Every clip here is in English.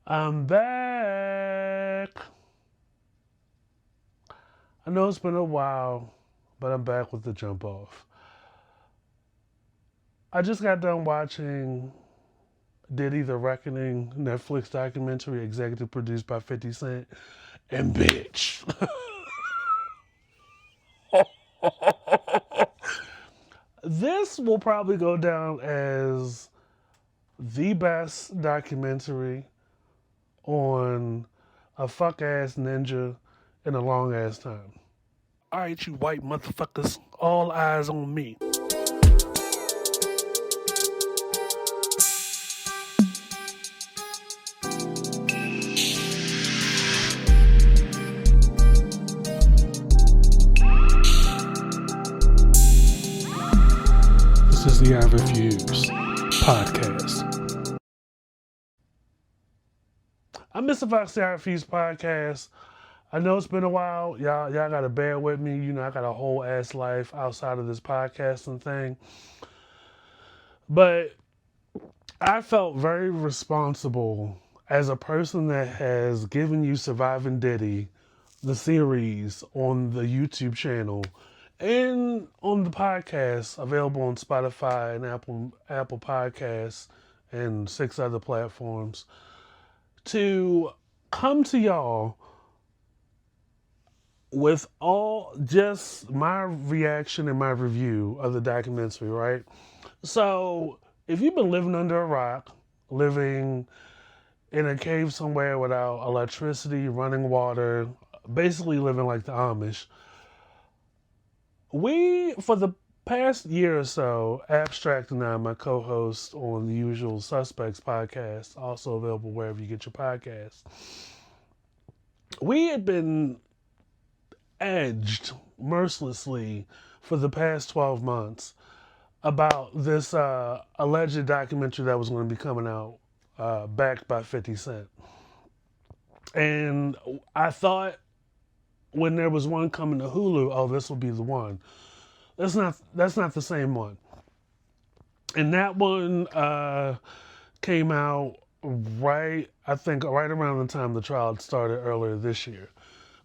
I'm back. I know it's been a while, but I'm back with the jump off. I just got done watching Diddy the Reckoning Netflix documentary executive produced by 50 Cent. And bitch, this will probably go down as the best documentary on a fuck ass ninja in a long ass time. All right, you white motherfuckers, all eyes on me. This is the I Refuse podcast. I'm Mr. Fox, the I Refuse podcast. I know it's been a while. Y'all gotta bear with me. You know, I got a whole ass life outside of this podcasting thing. But I felt very responsible as a person that has given you Surviving Diddy, the series on the YouTube channel and on the podcast available on Spotify and Apple Podcasts and 6 other platforms to come to y'all with all just my reaction and my review of the documentary, right? So, if you've been living under a rock, living in a cave somewhere without electricity, running water, basically living like the Amish, we, for the past year or so, Abstract and I, my co host on the Usual Suspects podcast, also available wherever you get your podcasts, we had been edged mercilessly for the past 12 months about this alleged documentary that was going to be coming out backed by 50 Cent. And I thought when there was one coming to Hulu, oh, this will be the one. That's not the same one. And that one came out I think, right around the time the trial started earlier this year,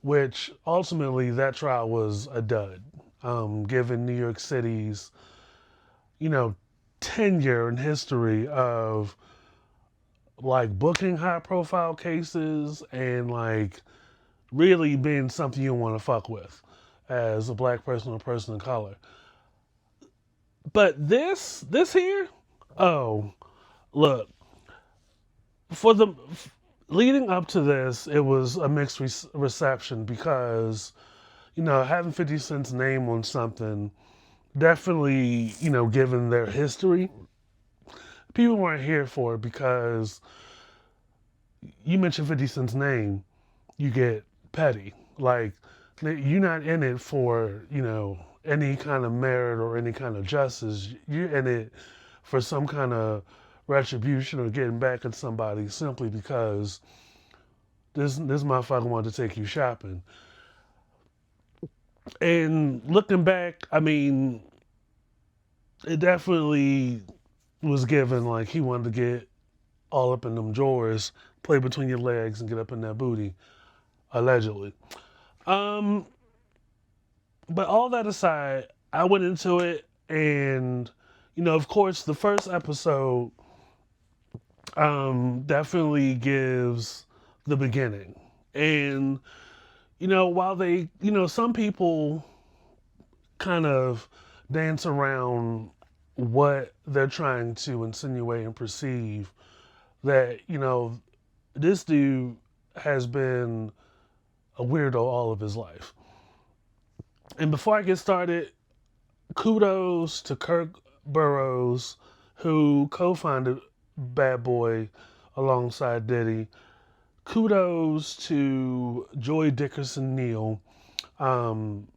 which ultimately that trial was a dud, given New York City's, you know, tenure and history of like booking high profile cases and like really being something you want to fuck with as a black person or person of color. But this here, oh, look, for the leading up to this, it was a mixed reception because, you know, having 50 Cent's name on something, definitely, you know, given their history, people weren't here for it because you mention 50 Cent's name, you get petty. Like, you're not in it for, you know, any kind of merit or any kind of justice. You're in it for some kind of retribution or getting back at somebody simply because this motherfucker wanted to take you shopping. And looking back, I mean, it definitely was given like he wanted to get all up in them drawers, play between your legs, and get up in that booty, allegedly. Um, but all that aside, I went into it, and you know, of course, the first episode definitely gives the beginning, and you know, while they, you know, some people kind of dance around what they're trying to insinuate and perceive that, you know, this dude has been a weirdo all of his life. And before I get started, kudos to Kirk Burrows, who co-founded Bad Boy alongside Diddy. Kudos to Joy Dickerson Neal, um,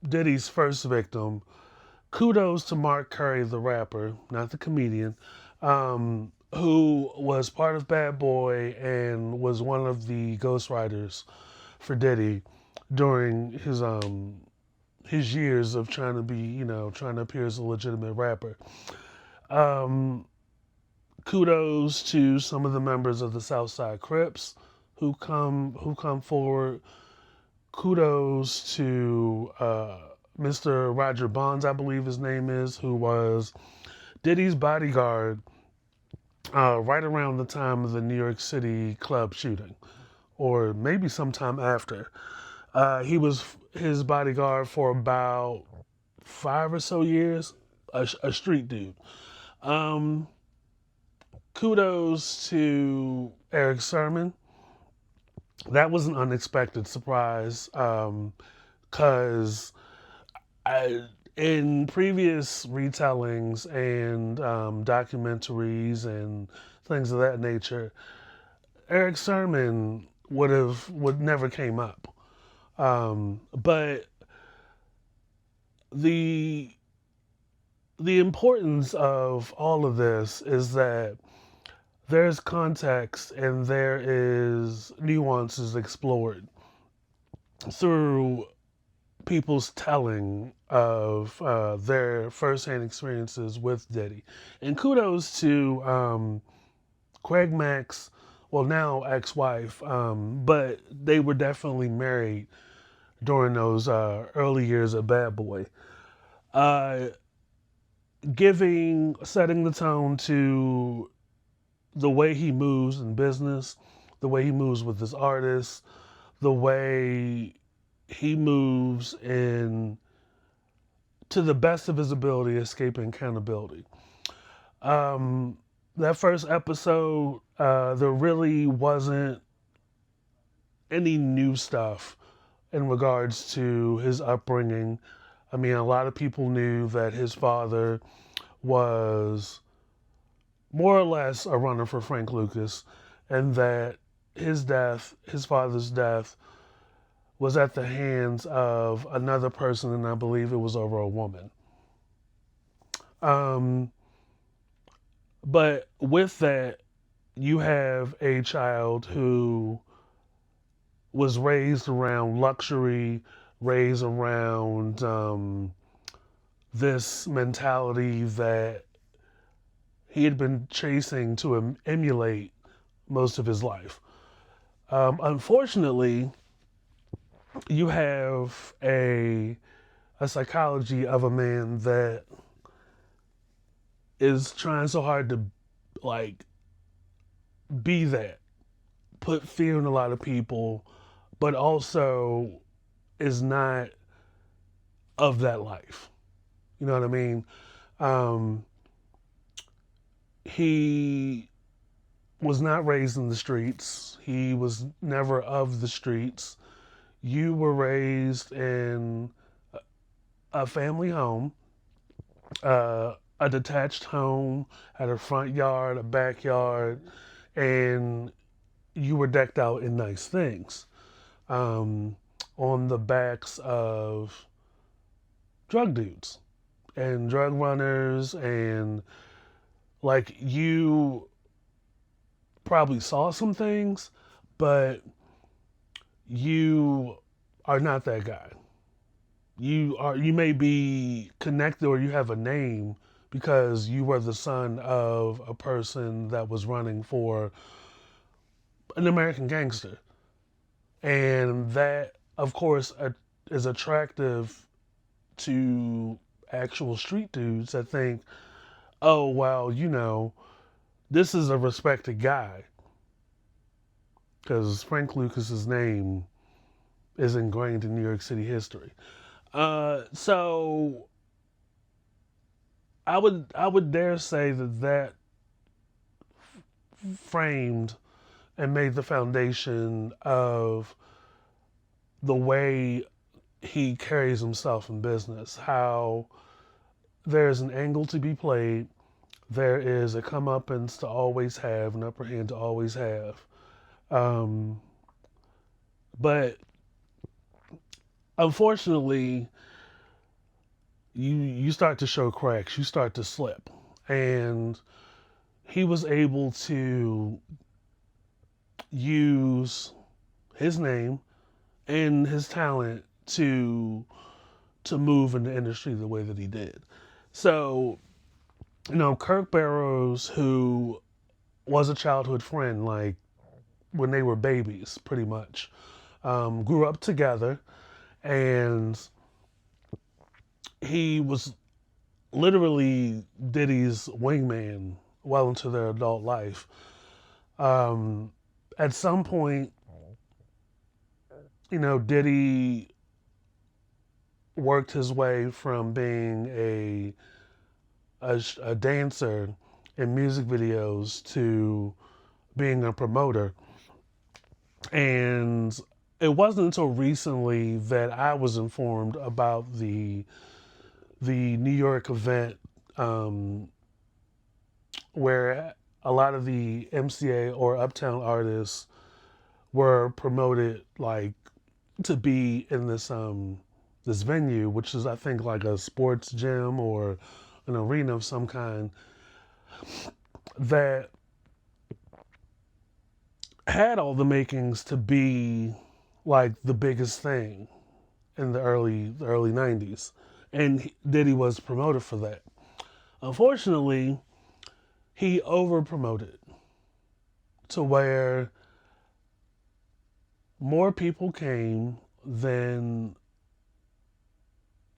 Diddy's first victim. Kudos to Mark Curry, the rapper, not the comedian, who was part of Bad Boy and was one of the ghostwriters for Diddy during his years of trying to be, you know, trying to appear as a legitimate rapper. Um, kudos to some of the members of the Southside Crips who come forward. Kudos to Mr. Roger Bonds, I believe his name is, who was Diddy's bodyguard right around the time of the New York City club shooting, or maybe sometime after. He was his bodyguard for about 5 or so years, a street dude. Um, Kudos to Eric Sermon. That was an unexpected surprise because in previous retellings and documentaries and things of that nature, Eric Sermon would never came up. But the the importance of all of this is that there's context and there is nuances explored through people's telling of their firsthand experiences with Diddy. And kudos to Craig Mack's, well, now ex-wife, but they were definitely married during those early years of Bad Boy. Uh, setting the tone to the way he moves in business, the way he moves with his artists, the way he moves in to the best of his ability, escaping accountability. Um, that first episode, there really wasn't any new stuff in regards to his upbringing. I mean, a lot of people knew that his father was more or less a runner for Frank Lucas, and that his father's death, was at the hands of another person, and I believe it was over a woman. Um, but with that, you have a child who was raised around luxury, raised around this mentality that he had been chasing to emulate most of his life. Unfortunately, you have a psychology of a man that is trying so hard to like be that, put fear in a lot of people, but also is not of that life. You know what I mean? Um, he was not raised in the streets. He was never of the streets. You were raised in a family home, a detached home, had a front yard, a backyard, and you were decked out in nice things um, on the backs of drug dudes and drug runners. And like, you probably saw some things, but you are not that guy. You may be connected or you have a name because you were the son of a person that was running for an American gangster. And that, of course, is attractive to actual street dudes that think, oh, well, this is a respected guy. Because Frank Lucas's name is ingrained in New York City history. So I would dare say that framed and made the foundation of the way he carries himself in business. How there's an angle to be played, there is a comeuppance to always have, an upper hand to always have. Um, but unfortunately, you start to show cracks, you start to slip. And he was able to use his name and his talent to move in the industry the way that he did. So, Kirk Barrows, who was a childhood friend, like when they were babies, pretty much. Grew up together, and he was literally Diddy's wingman well into their adult life. Um, at some point, Diddy worked his way from being a dancer in music videos to being a promoter. And it wasn't until recently that I was informed about the New York event, um, where a lot of the MCA or Uptown artists were promoted, like, to be in this venue, which is, I think, like a sports gym or an arena of some kind, that had all the makings to be like the biggest thing in the early 90s, and Diddy was promoted for that. Unfortunately, he over promoted to where more people came than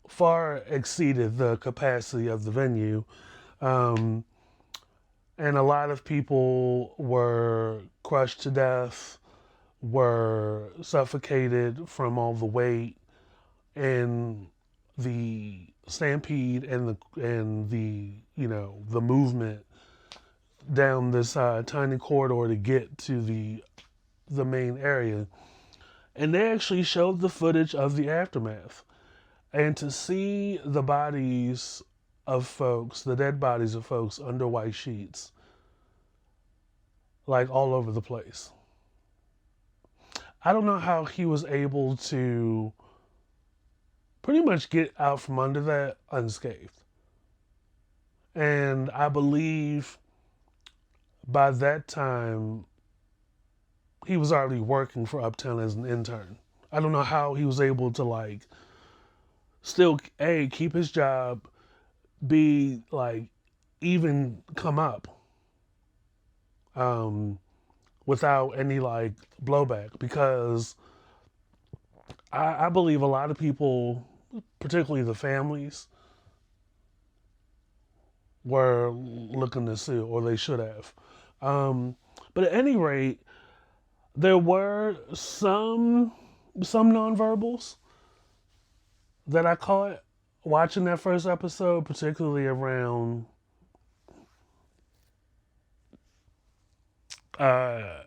far exceeded the capacity of the venue. Um, and a lot of people were crushed to death, were suffocated from all the weight and the stampede and the the movement down this tiny corridor to get to the main area. And they actually showed the footage of the aftermath. And to see the bodies of folks, the dead bodies of folks under white sheets, like all over the place. I don't know how he was able to pretty much get out from under that unscathed. And I believe by that time, he was already working for Uptown as an intern. I don't know how he was able to, like, still, A, keep his job, B, like, even come up um, without any, like, blowback. Because I believe a lot of people, particularly the families, were looking to sue, or they should have. But at any rate, there were some nonverbals that I caught watching that first episode, particularly around uh,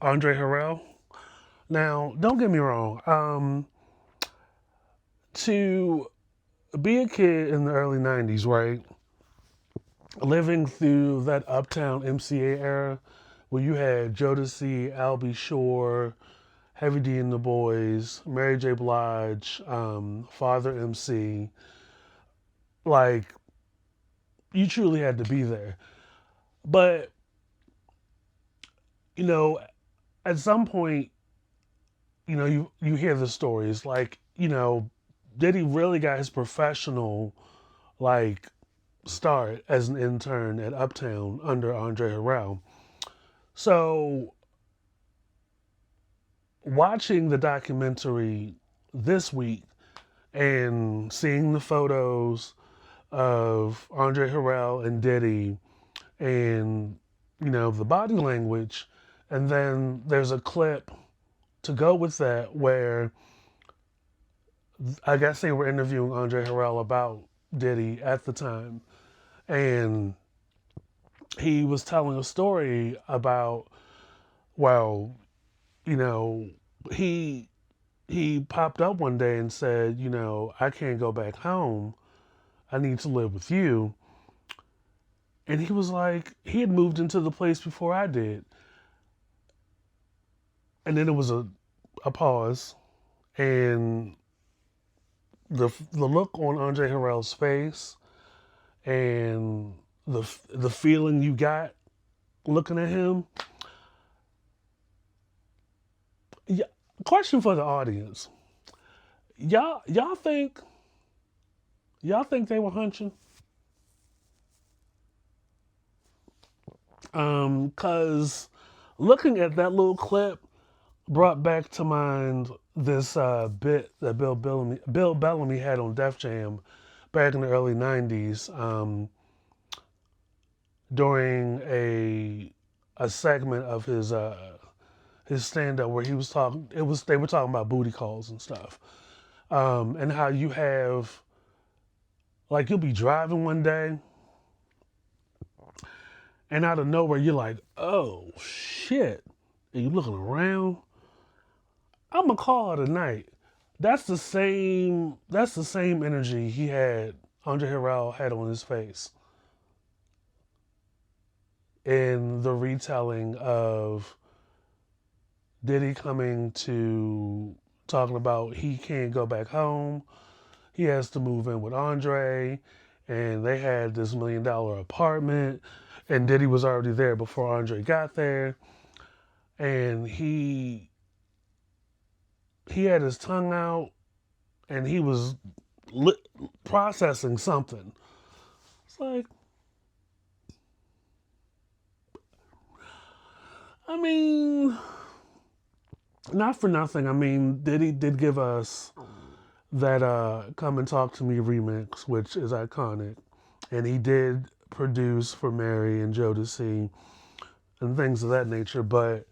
Andre Harrell. Now, don't get me wrong. To be a kid in the early 90s, right? Living through that Uptown MCA era where you had Jodeci, Albie Shore, Heavy D and the Boys, Mary J. Blige, Father MC. Like, you truly had to be there. But, you know, at some point, you hear the stories. Like, Diddy really got his professional, like, start as an intern at Uptown under Andre Harrell. So, watching the documentary this week and seeing the photos of Andre Harrell and Diddy and, the body language, and then there's a clip to go with that where I guess they were interviewing Andre Harrell about Diddy at the time, and he was telling a story about, well, you know, he he popped up one day and said, I can't go back home. I need to live with you. And he was like, he had moved into the place before I did. And then it was a pause, and the look on Andre Harrell's face and the feeling you got looking at him. Yeah, question for the audience: y'all think they were hunching? Cause looking at that little clip brought back to mind this bit that Bill Bellamy had on Def Jam back in the early '90s, during a segment of his stand up where he was talking. They were talking about booty calls and stuff, and how you have, like, you'll be driving one day and out of nowhere you're like, oh shit, and you looking around. I'm gonna call it a night. That's the same. That's the same energy he had. Andre Harrell had on his face in the retelling of Diddy coming to talking about he can't go back home. He has to move in with Andre, and they had this $1 million apartment, and Diddy was already there before Andre got there, and he had his tongue out, and he was processing something. It's like, I mean, not for nothing. I mean, Diddy did give us that "Come and Talk to Me" remix, which is iconic, and he did produce for Mary and Jodeci and things of that nature. But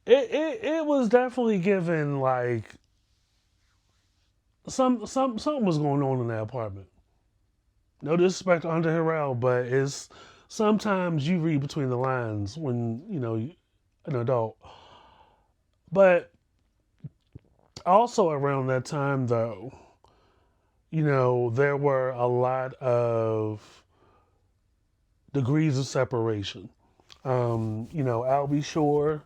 it was definitely given like something was going on in that apartment. No disrespect to Under Harrell, but it's sometimes you read between the lines when an adult. But also around that time, though, there were a lot of degrees of separation. Albie Shore,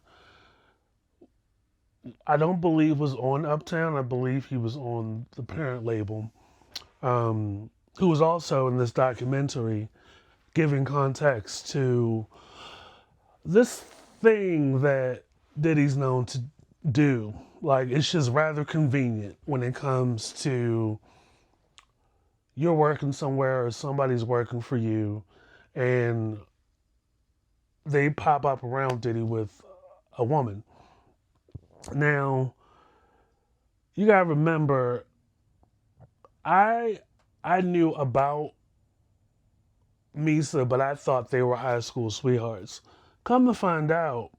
I don't believe was on Uptown. I believe he was on the parent label, who was also in this documentary giving context to this thing that Diddy's known to do. Like, it's just rather convenient when it comes to you're working somewhere or somebody's working for you, and they pop up around Diddy with a woman. Now, you gotta remember, I knew about Misa, but I thought they were high school sweethearts. Come to find out,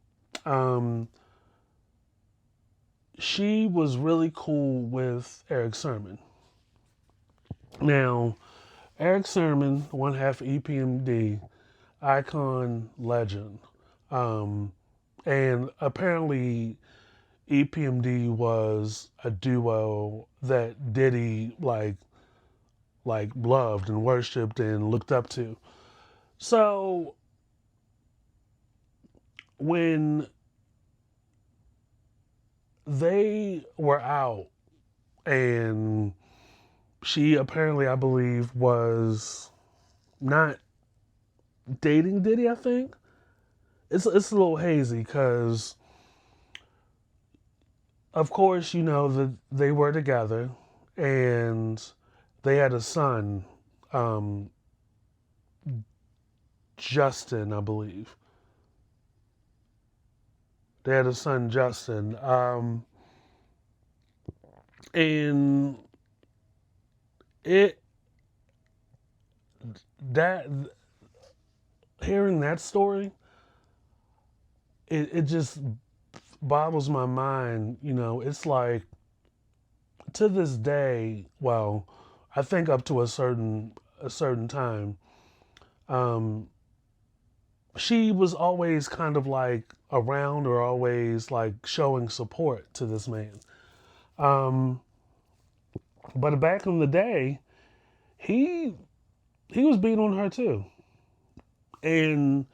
she was really cool with Eric Sermon. Now, Eric Sermon, one half of EPMD, icon, legend. And apparently EPMD was a duo that Diddy like loved and worshipped and looked up to. So when they were out and she apparently, I believe, was not dating Diddy, I think. It's a little hazy because, of course, that they were together and they had a son, Justin, I believe. They had a son, Justin. And it that hearing that story, it just boggles my mind. It's like, to this day, well, I think up to a certain time, she was always kind of like around or always like showing support to this man. But back in the day, he was beating on her too. And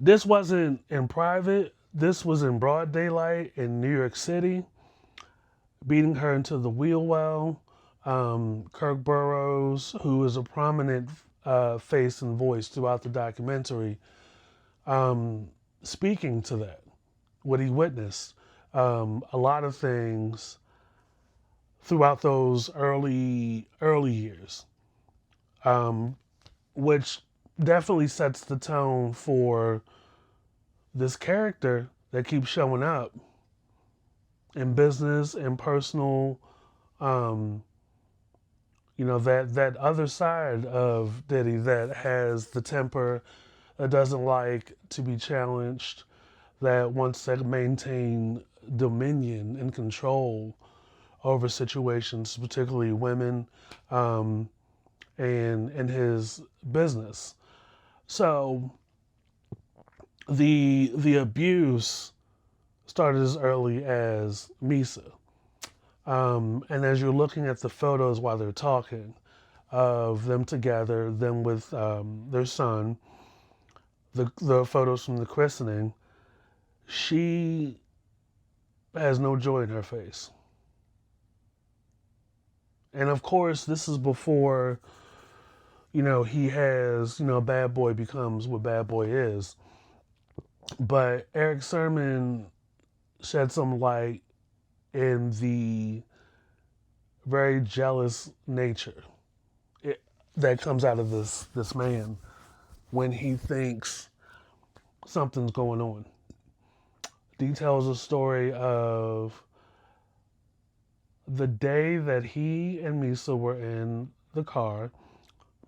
this wasn't in private. This was in broad daylight in New York City, beating her into the wheel well. Kirk Burroughs, who is a prominent face and voice throughout the documentary, speaking to that, what he witnessed. A lot of things throughout those early years, which definitely sets the tone for this character that keeps showing up in business and personal. Um, that other side of Diddy that has the temper, that doesn't like to be challenged, that wants to maintain dominion and control over situations, particularly women, um, and in his business. So the abuse started as early as Misa. And as you're looking at the photos while they're talking of them together, them with their son, the photos from the christening, she has no joy in her face. And of course, this is before, he has, Bad Boy becomes what Bad Boy is. But Eric Sermon shed some light in the very jealous nature that comes out of this man when he thinks something's going on. Details a story of the day that he and Misa were in the car.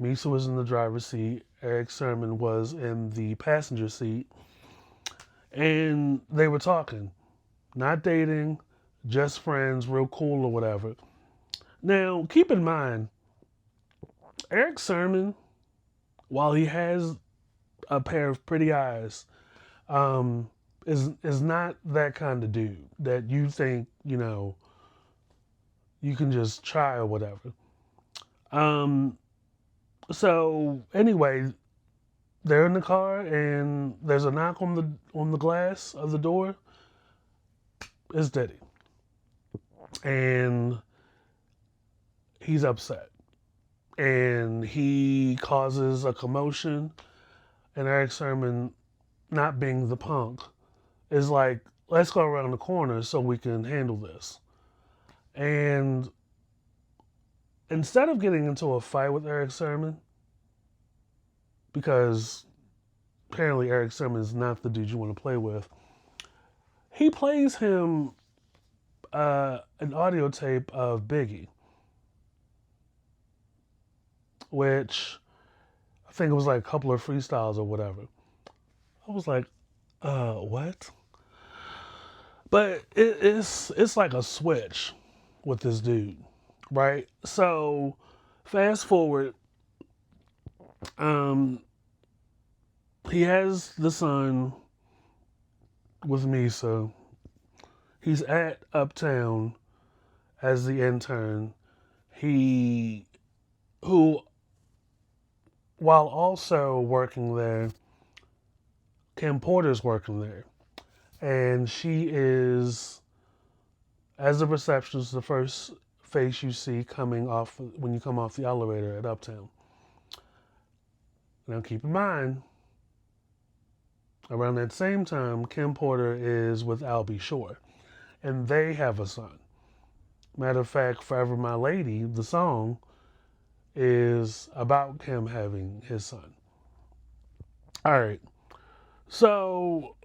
Misa was in the driver's seat. Eric Sermon was in the passenger seat. And they were talking. Not dating, just friends, real cool or whatever. Now, keep in mind, Eric Sermon, while he has a pair of pretty eyes, um, is not that kind of dude that you think, you can just try or whatever. Um, so anyway, they're in the car and there's a knock on the glass of the door. It's Diddy. And he's upset. And he causes a commotion. And Eric Sermon, not being the punk, is like, let's go around the corner so we can handle this. And instead of getting into a fight with Eric Sermon, because apparently Eric Sermon is not the dude you want to play with, he plays him an audio tape of Biggie, which I think it was like a couple of freestyles or whatever. I was like, what? But it's like a switch with this dude, right? So fast forward, he has the son with Misa. He's at Uptown as the intern. Who, while also working there, Kim Porter's working there. And she is, as a receptionist, the first face you see coming off when you come off the elevator at Uptown. Now keep in mind, around that same time, Kim Porter is with Albie Shore. And they have a son. Matter of fact, Forever My Lady, the song, is about Kim having his son. All right. So,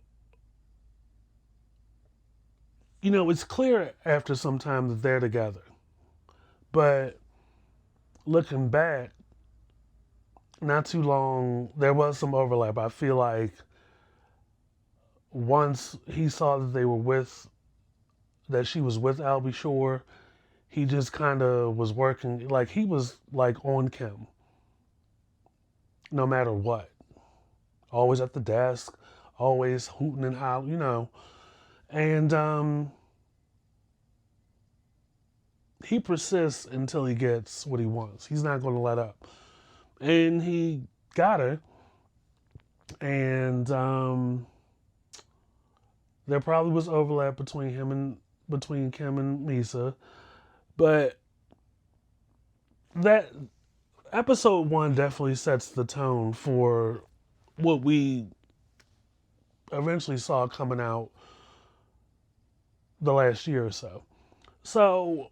it's clear after some time that they're together. But looking back, not too long, there was some overlap. I feel like once he saw that she was with Albie Shore, he just kind of was working, like he was like on Kim, no matter what. Always at the desk, always hooting and hollering, And he persists until he gets what he wants. He's not going to let up. And he got her. And there probably was overlap between Kim and Misa. But that episode 1 definitely sets the tone for what we eventually saw coming out the last year or so. So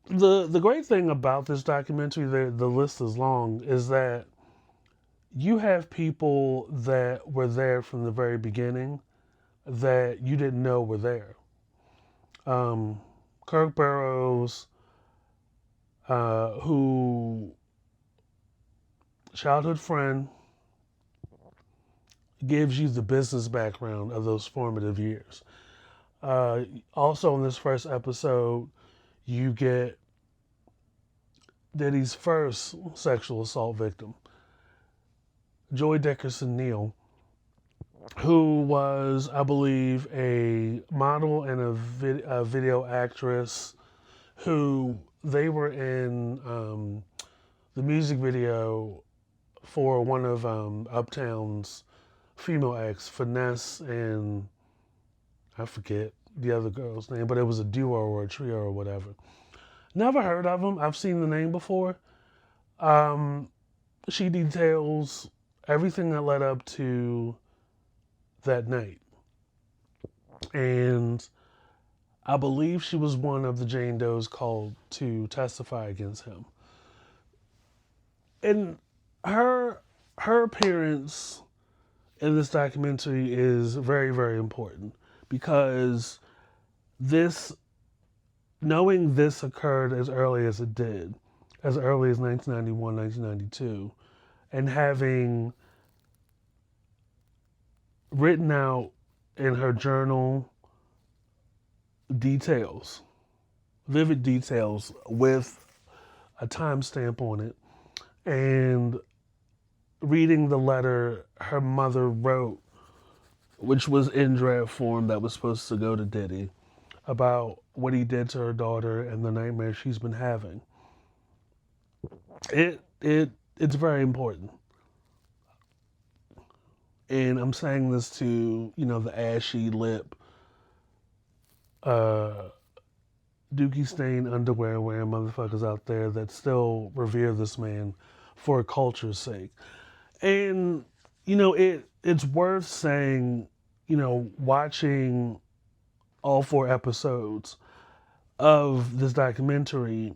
the great thing about this documentary, the list is long, is that you have people that were there from the very beginning that you didn't know were there. Um, Kirk Burroughs, who childhood friend, gives you the business background of those formative years. Also, in this first episode, you get Diddy's first sexual assault victim, Joy Dickerson Neal, who was, I believe, a model and a video actress who they were in the music video for one of Uptown's female acts, Finesse, and I forget the other girl's name, but it was a duo or a trio or whatever. Never heard of them. I've seen the name before. Um, she details everything that led up to that night. And I believe she was one of the Jane Does called to testify against him. And her appearance in this documentary is very, very important because this, knowing this occurred as early as it did, as early as 1991, 1992, and having written out in her journal details, vivid details with a timestamp on it, and reading the letter her mother wrote, which was in draft form that was supposed to go to Diddy, about what he did to her daughter and the nightmare she's been having. It's very important. And I'm saying this to, the ashy lip, uh, dookie stained underwear wearing motherfuckers out there that still revere this man for culture's sake. And, it's worth saying, watching all 4 episodes of this documentary,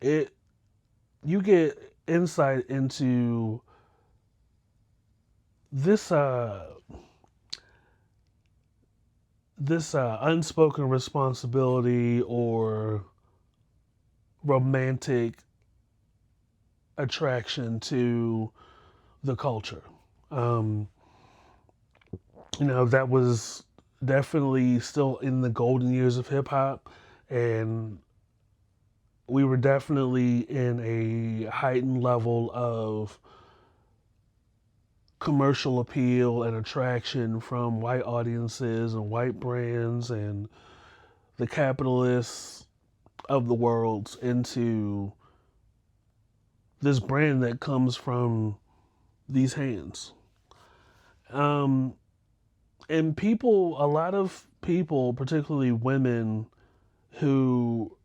you get insight into this unspoken responsibility or romantic attraction to the culture. That was definitely still in the golden years of hip hop, and we were definitely in a heightened level of commercial appeal and attraction from white audiences and white brands and the capitalists of the world into this brand that comes from these hands. And people, a lot of people, particularly women who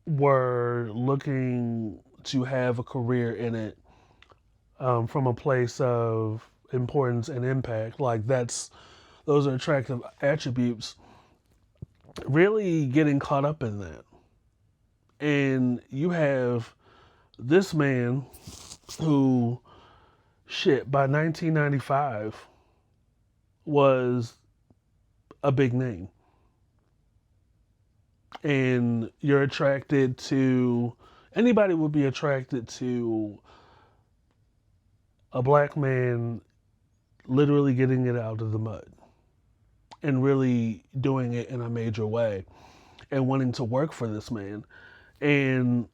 were looking to have a career in it, from a place of importance and impact, like those are attractive attributes, really getting caught up in that. And you have this man who, by 1995 was a big name. And you're attracted to, anybody would be attracted to a black man literally getting it out of the mud and really doing it in a major way and wanting to work for this man. And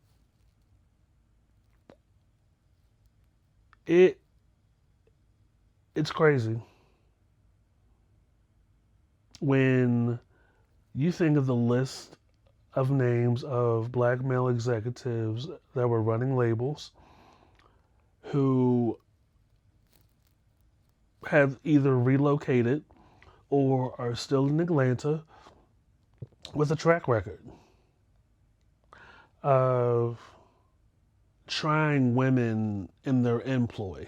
it's crazy when you think of the list of names of black male executives that were running labels who have either relocated or are still in Atlanta with a track record of trying women in their employ.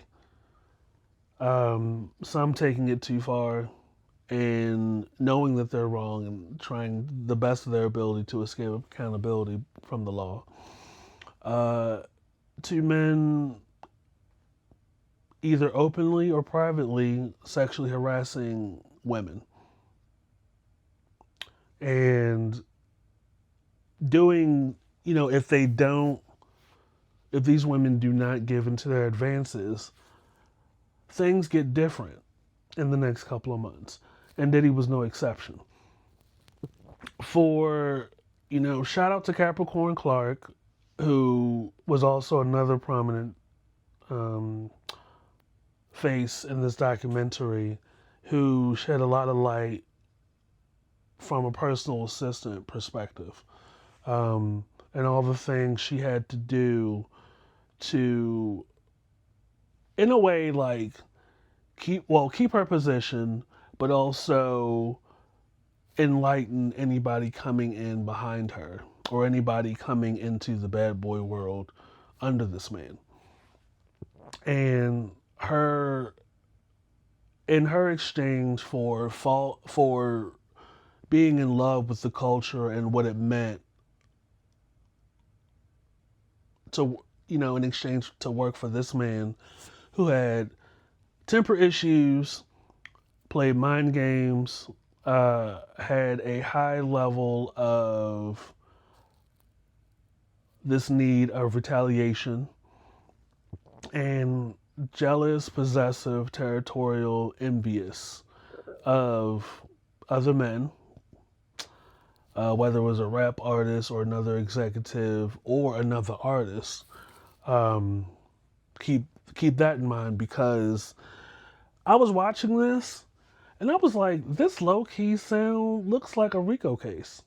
Some taking it too far and knowing that they're wrong and trying the best of their ability to escape accountability from the law. Uh, to men either openly or privately sexually harassing women and doing, if they don't, if these women do not give into their advances, things get different in the next couple of months. And Diddy was no exception. For, shout out to Capricorn Clark, who was also another prominent um, face in this documentary, who shed a lot of light from a personal assistant perspective, and all the things she had to do to, in a way, like keep her position, but also enlighten anybody coming in behind her or anybody coming into the bad boy world under this man. And her in her exchange for being in love with the culture and what it meant to, in exchange to work for this man who had temper issues, played mind games, had a high level of this need of retaliation, and jealous, possessive, territorial, envious of other men, whether it was a rap artist or another executive or another artist. Um, keep that in mind, because I was watching this and I was like, this low key sound looks like a RICO case.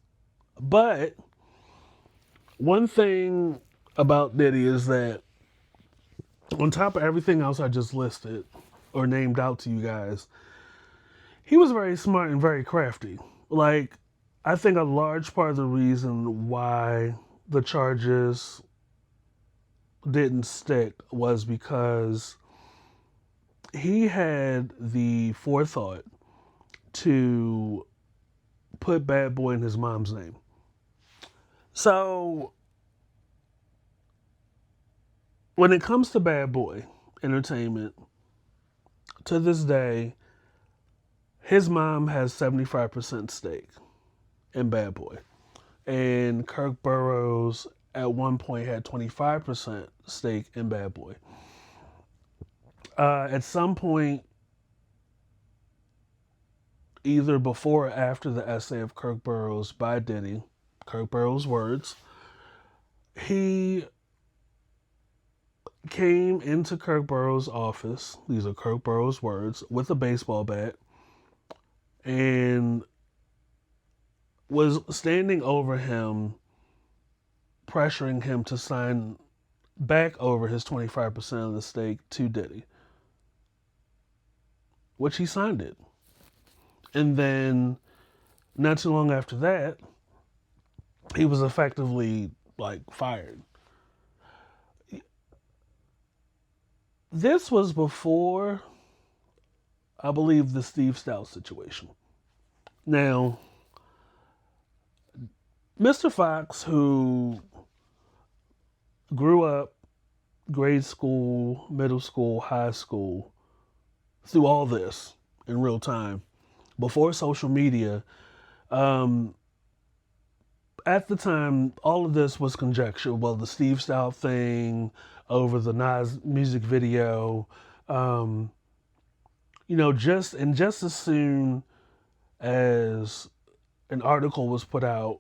But one thing about Diddy is that on top of everything else I just listed or named out to you guys, he was very smart and very crafty. Like, I think a large part of the reason why the charges didn't stick was because he had the forethought to put Bad Boy in his mom's name. So, when it comes to Bad Boy Entertainment, to this day, his mom has 75% stake in Bad Boy. And Kirk Burroughs at one point had 25% stake in Bad Boy. At some point, either before or after the essay of Kirk Burroughs by Diddy, Kirk Burroughs' words, he came into Kirk Burroughs' office, these are Kirk Burroughs' words, with a baseball bat, and was standing over him, pressuring him to sign back over his 25% of the stake to Diddy, which he signed it. And then, not too long after that, he was effectively, fired. This was before, I believe, the Steve Stout situation. Now, Mr. Fox, who grew up grade school, middle school, high school, through all this in real time, before social media, at the time, all of this was conjecture. Well, the Steve Stout thing over the Nas music video, just as soon as an article was put out,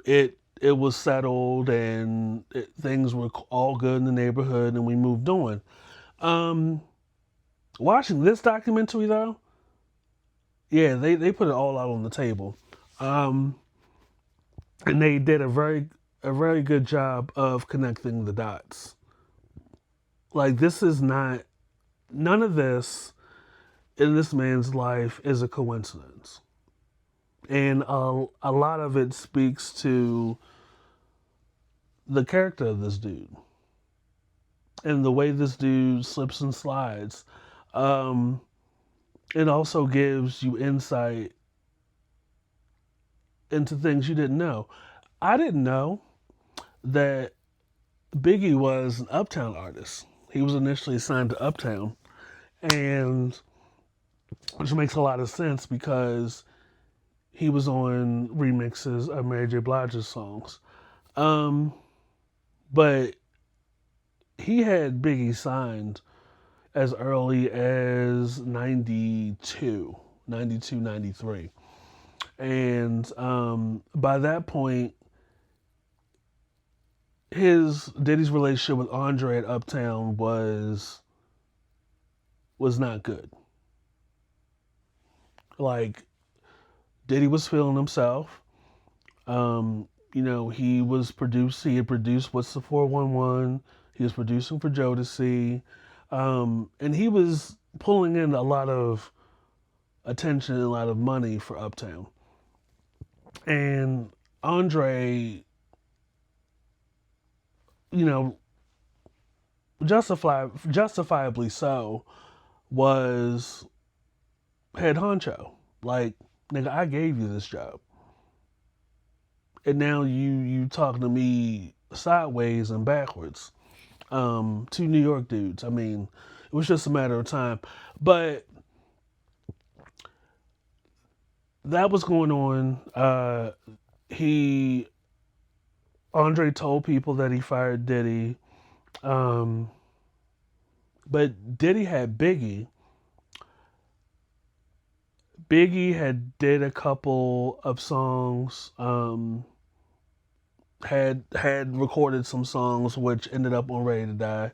it was settled and things were all good in the neighborhood, and we moved on. Watching this documentary, though, yeah, they put it all out on the table, and they did a very good job of connecting the dots. Like, this is not, none of this in this man's life is a coincidence. And a lot of it speaks to the character of this dude and the way this dude slips and slides. it also gives you insight into things you didn't know. I didn't know that Biggie was an Uptown artist. He was initially signed to Uptown, and which makes a lot of sense because he was on remixes of Mary J. Blige's songs. Um, but he had Biggie signed as early as 92, 92, 93. And by that point, Diddy's relationship with Andre at Uptown was not good. Like, Diddy was feeling himself. He had produced What's the 411? He was producing for Jodeci. And he was pulling in a lot of attention and a lot of money for Uptown. And Andre, you know, justifiably so, was head honcho. Like, nigga, I gave you this job. And now you talking to me sideways and backwards. Two New York dudes. I mean, it was just a matter of time. But that was going on. He Andre told people that he fired Diddy. Um, but Diddy had Biggie. Biggie had did a couple of songs. Had recorded some songs which ended up on Ready to Die.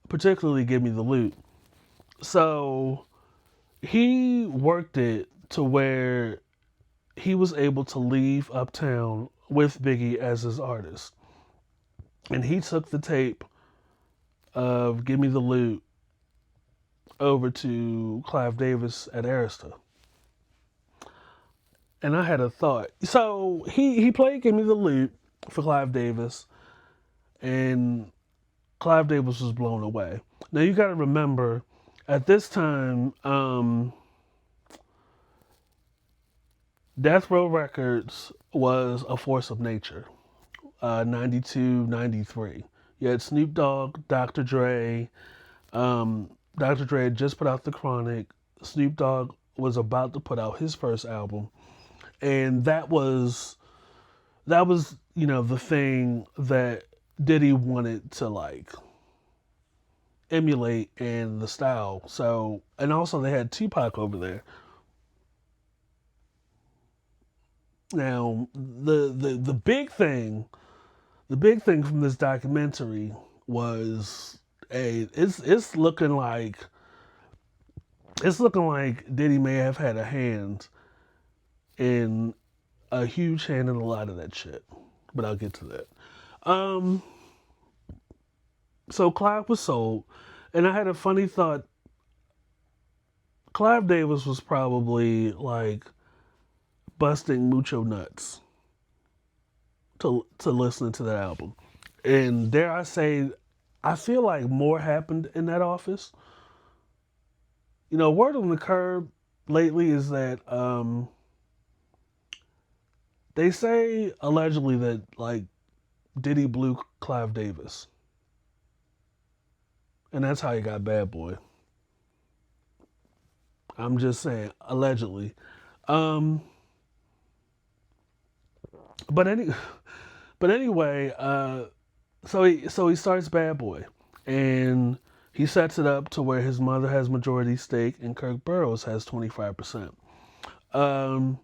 Particularly "Give Me the Loot." So he worked it to where he was able to leave Uptown with Biggie as his artist. And he took the tape of Give Me the Loot over to Clive Davis at Arista. And I had a thought. So he played Give Me the Loot for Clive Davis, and Clive Davis was blown away. Now you got to remember, at this time, Death Row Records was a force of nature. 92, 93. You had Snoop Dogg, Dr. Dre. Dr. Dre had just put out The Chronic. Snoop Dogg was about to put out his first album. And that was the thing that Diddy wanted to like emulate in the style. So, and also they had Tupac over there. Now, the big thing from this documentary was, it's looking like Diddy may have had a hand in a huge hand in a lot of that shit. But I'll get to that. Um, so Clive was sold, and I had a funny thought. Clive Davis was probably like busting mucho nuts to listening to that album. And dare I say, I feel like more happened in that office. Word on the curb lately is that they say allegedly that like Diddy blew Clive Davis, and that's how he got Bad Boy. I'm just saying, allegedly. Um, but any, but anyway, so he starts Bad Boy, and he sets it up to where his mother has majority stake and Kirk Burrows has 25%. Um,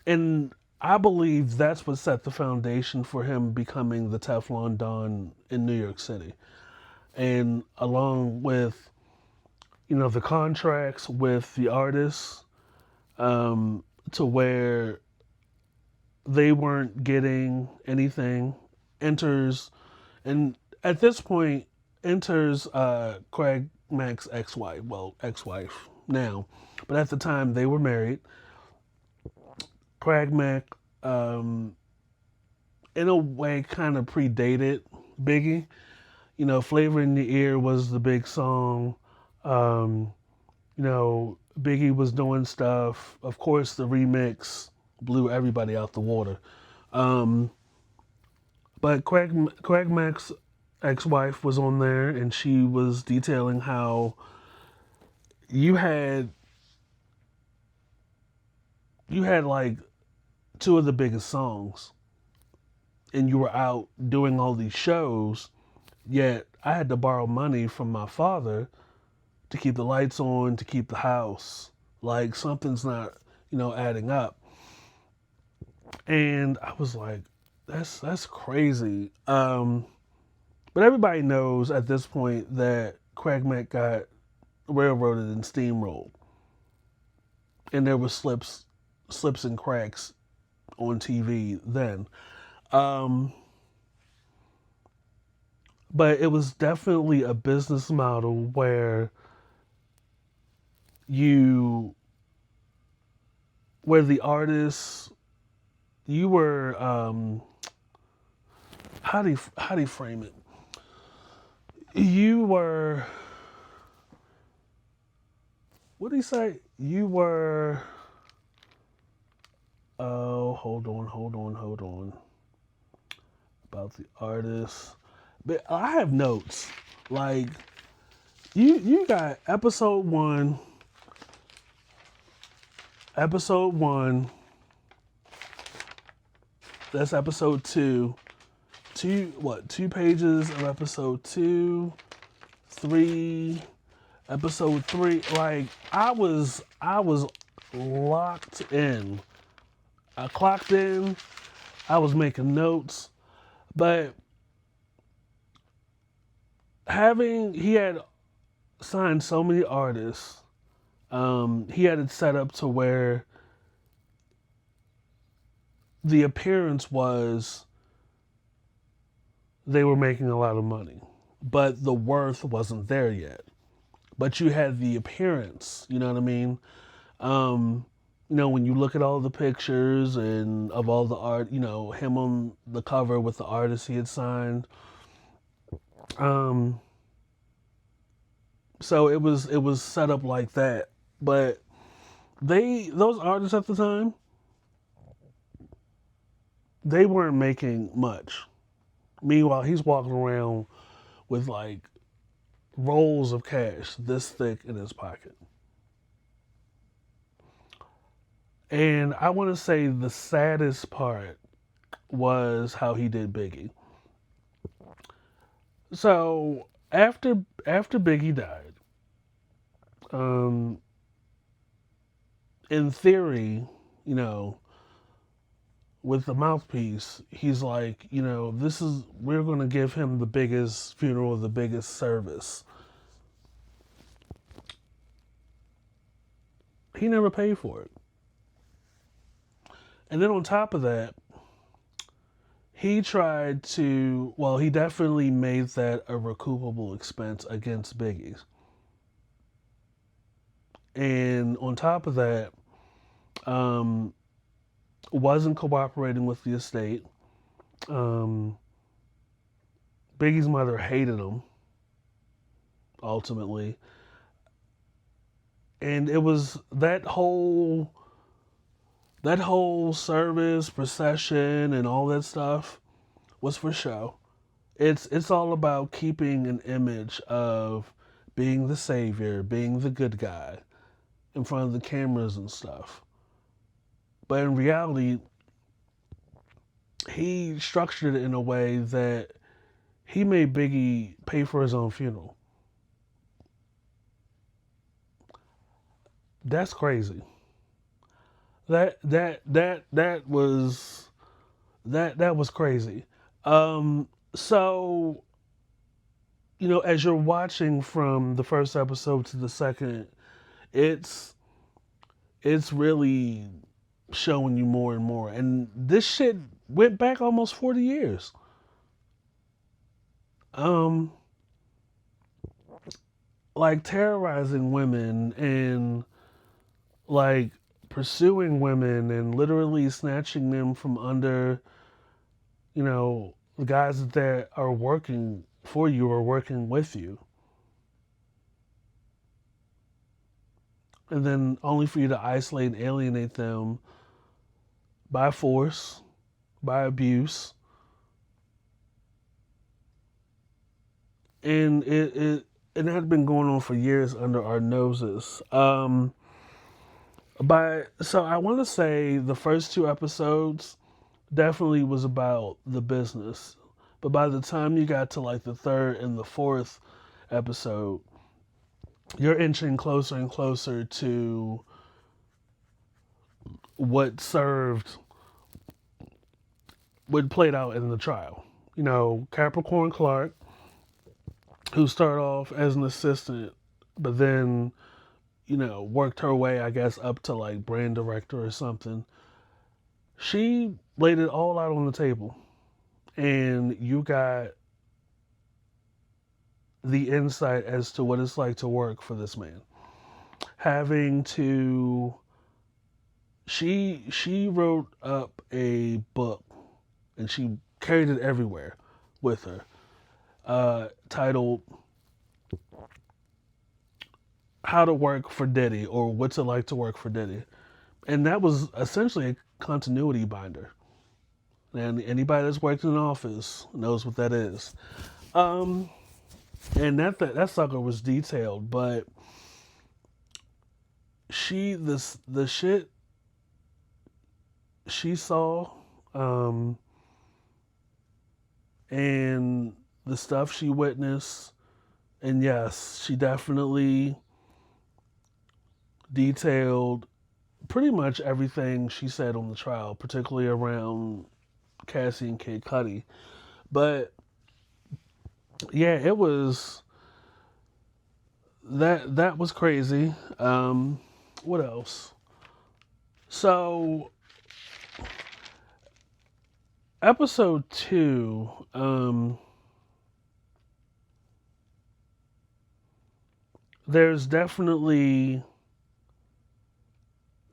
and I believe that's what set the foundation for him becoming the Teflon Don in New York City. And along with, the contracts with the artists, to where they weren't getting anything, enters, and at this point, enters Craig Mack's ex-wife now. But at the time, they were married. Craig Mack, um, in a way, kind of predated Biggie. Flavor in the Ear was the big song. Um, Biggie was doing stuff. Of course, the remix blew everybody out the water. Um, but Craig Mack's ex-wife was on there, and she was detailing how you had you had like two of the biggest songs, and you were out doing all these shows. Yet I had to borrow money from my father to keep the lights on, to keep the house. Like something's not, adding up. And I was like, that's crazy. But everybody knows at this point that Craig Mack got railroaded and steamrolled, and there were slips and cracks on TV then. Um, but it was definitely a business model where you, where the artists, you were, how do you frame it? You were, what did he say? You were, oh, hold on. About the artist. But I have notes. Like, you got episode one, that's episode two. Two pages of episode 2, 3, episode 3. Like I was locked in. I clocked in. I was making notes, but he had signed so many artists. He had it set up to where the appearance was they were making a lot of money, but the worth wasn't there yet. But you had the appearance, you know what I mean? When you look at all the pictures and of all the art, him on the cover with the artists he had signed. So it was set up like that. But those artists at the time, they weren't making much. Meanwhile, he's walking around with like rolls of cash this thick in his pocket. And I want to say the saddest part was how he did Biggie. So after Biggie died, um, in theory, you know, with the mouthpiece, he's like, we're going to give him the biggest funeral, the biggest service. He never paid for it. And then on top of that, he he definitely made that a recoupable expense against Biggie's. And on top of that, um, wasn't cooperating with the estate. Um, Biggie's mother hated him, ultimately. And it was that whole service, procession, and all that stuff was for show. It's all about keeping an image of being the savior, being the good guy in front of the cameras and stuff. But in reality, he structured it in a way that he made Biggie pay for his own funeral. That's crazy. That was crazy. So as you're watching from the first episode to the second, it's it's really showing you more and more. And this shit went back almost 40 years. Um, like terrorizing women and like pursuing women and literally snatching them from under, the guys that are working for you or working with you. and then only for you to isolate and alienate them by force, by abuse, and it had been going on for years under our noses. So I want to say the first two episodes definitely was about the business, but by the time you got to like the third and the fourth episode, you're inching closer and closer to what served, what played out in the trial. You know, Capricorn Clark, who started off as an assistant, but then, you know, worked her way, I guess, up to like brand director or something. She laid it all out on the table. And you got the insight as to what it's like to work for this man. Having to she wrote up a book and she carried it everywhere with her, titled How to Work for Diddy, or What's It Like to Work for Diddy. And that was essentially a continuity binder. And anybody that's worked in an office knows what that is. Um, and that sucker was detailed, but the shit she saw, um, and the stuff she witnessed, and yes, she definitely detailed pretty much everything she said on the trial, particularly around Cassie and Kid Cudi. But yeah, it was that was crazy. What else? So episode two, there's definitely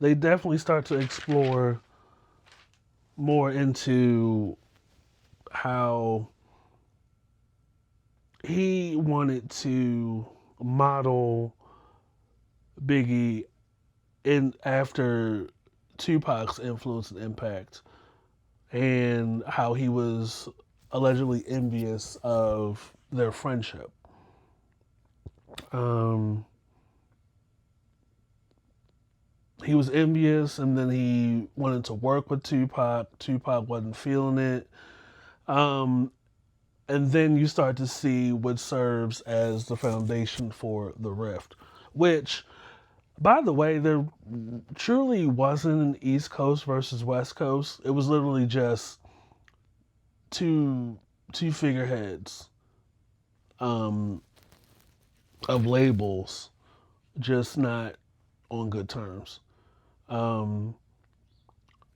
they definitely start to explore more into how he wanted to model Biggie in after Tupac's influence and impact, and how he was allegedly envious of their friendship. Um, he was envious, and then he wanted to work with Tupac. Tupac wasn't feeling it. Um, and then you start to see what serves as the foundation for the rift, which, by the way, there truly wasn't an East Coast versus West Coast. It was literally just two figureheads, um, of labels, just not on good terms. Um,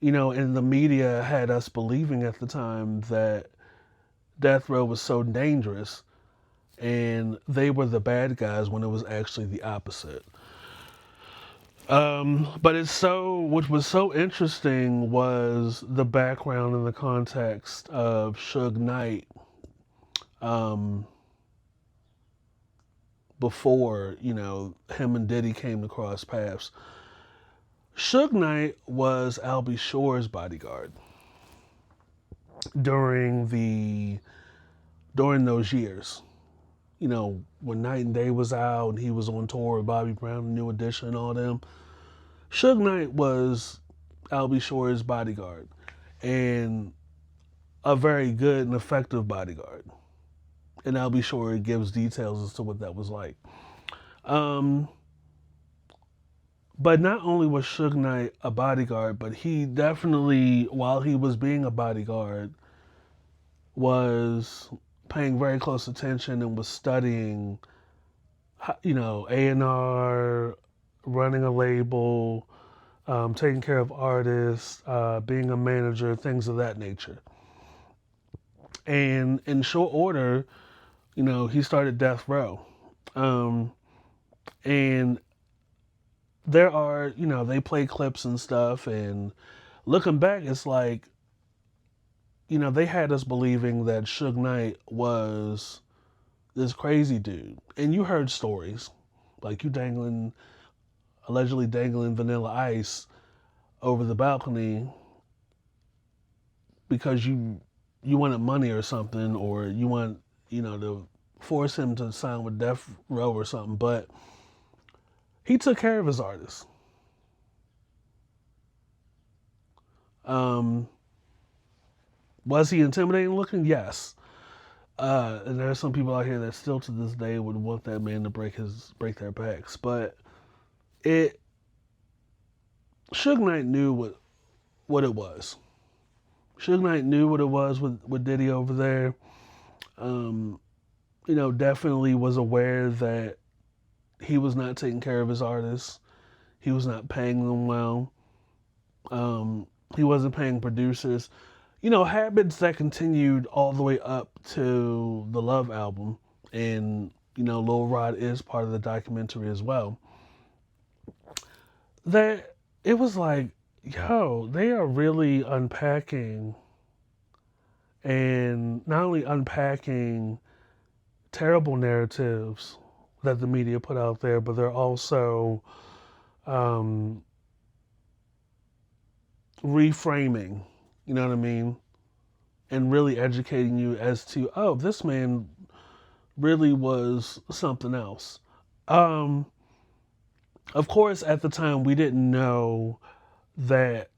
you know, and the media had us believing at the time that Death Row was so dangerous and they were the bad guys when it was actually the opposite. But what was so interesting was the background and the context of Suge Knight, um, before, you know, him and Diddy came to cross paths. Suge Knight was Albie Shore's bodyguard during those years. You know, when Night and Day was out and he was on tour with Bobby Brown, New Edition, and all them. Suge Knight was Albie Shore's bodyguard, and a very good and effective bodyguard. And Albie Shore gives details as to what that was like. Um, but not only was Suge Knight a bodyguard, but he definitely, while he was being a bodyguard, was paying very close attention and was studying, you know, A&R, running a label, taking care of artists, being a manager, things of that nature. And in short order, you know, he started Death Row. Um, and there are, you know, they play clips and stuff, and looking back, it's like, you know, they had us believing that Suge Knight was this crazy dude. And you heard stories, like you dangling allegedly dangling Vanilla Ice over the balcony because you wanted money or something, or you want, to force him to sign with Death Row or something. But he took care of his artists. Um, was he intimidating looking? Yes. And there are some people out here that still to this day would want that man to break their backs. But it Suge Knight knew what it was. Suge Knight knew what it was with Diddy over there. Definitely was aware that he was not taking care of his artists. He was not paying them well. He wasn't paying producers. Habits that continued all the way up to the Love album. And, Lil Rod is part of the documentary as well. That it was like, yo, they are really unpacking, and not only unpacking terrible narratives that the media put out there, but they're also reframing, you know what I mean? And really educating you as to, oh, this man really was something else. Of course, at the time, we didn't know that,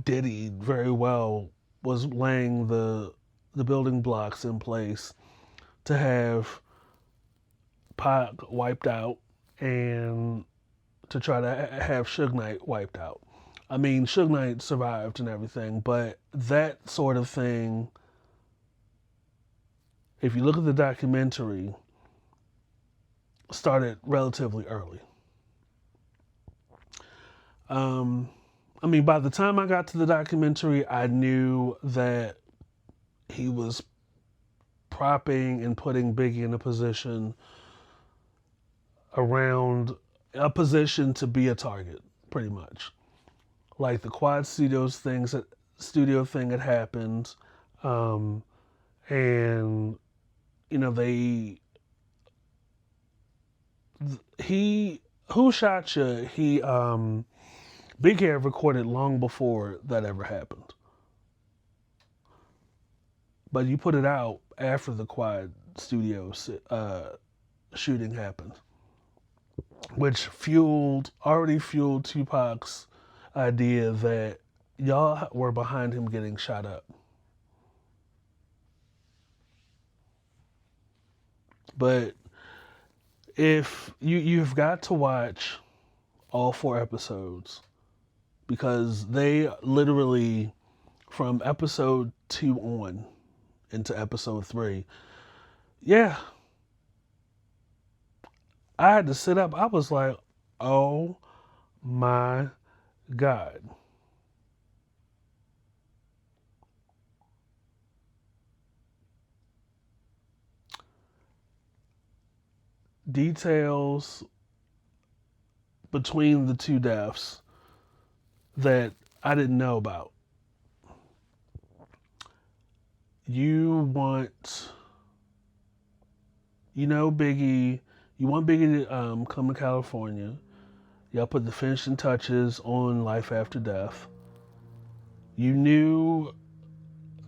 Diddy very well was laying the building blocks in place to have Pac wiped out and to try to have Suge Knight wiped out. I mean, Suge Knight survived and everything, but that sort of thing, if you look at the documentary, started relatively early. By the time I got to the documentary, I knew that he was propping and putting Biggie in a position to be a target, pretty much. Like the Quad Studios studio thing had happened, and Who Shot Ya, Big Hair recorded long before that ever happened. But you put it out after the Quad Studios shooting happened, which already fueled Tupac's idea that y'all were behind him getting shot up. But if you've got to watch all 4 episodes, because they literally, from episode 2 on into episode 3, yeah, I had to sit up. I was like, oh my God. Details between the 2 deaths that I didn't know about. Biggie, you want Biggie to come to California. Y'all put the finishing touches on Life After Death. You knew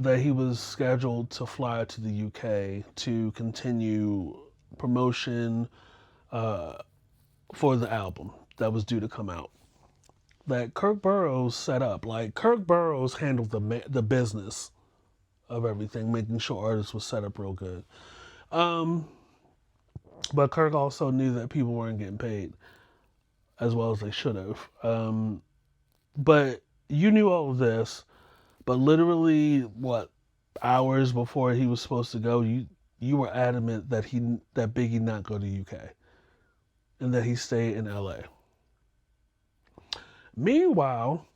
that he was scheduled to fly to the UK to continue promotion for the album that was due to come out. That Kirk Burroughs set up. Like, Kirk Burroughs handled the business of everything, making sure artists was set up real good. But Kirk also knew that people weren't getting paid as well as they should have. But you knew all of this, but literally, hours before he was supposed to go, you were adamant that Biggie not go to UK and that he stay in LA. Meanwhile,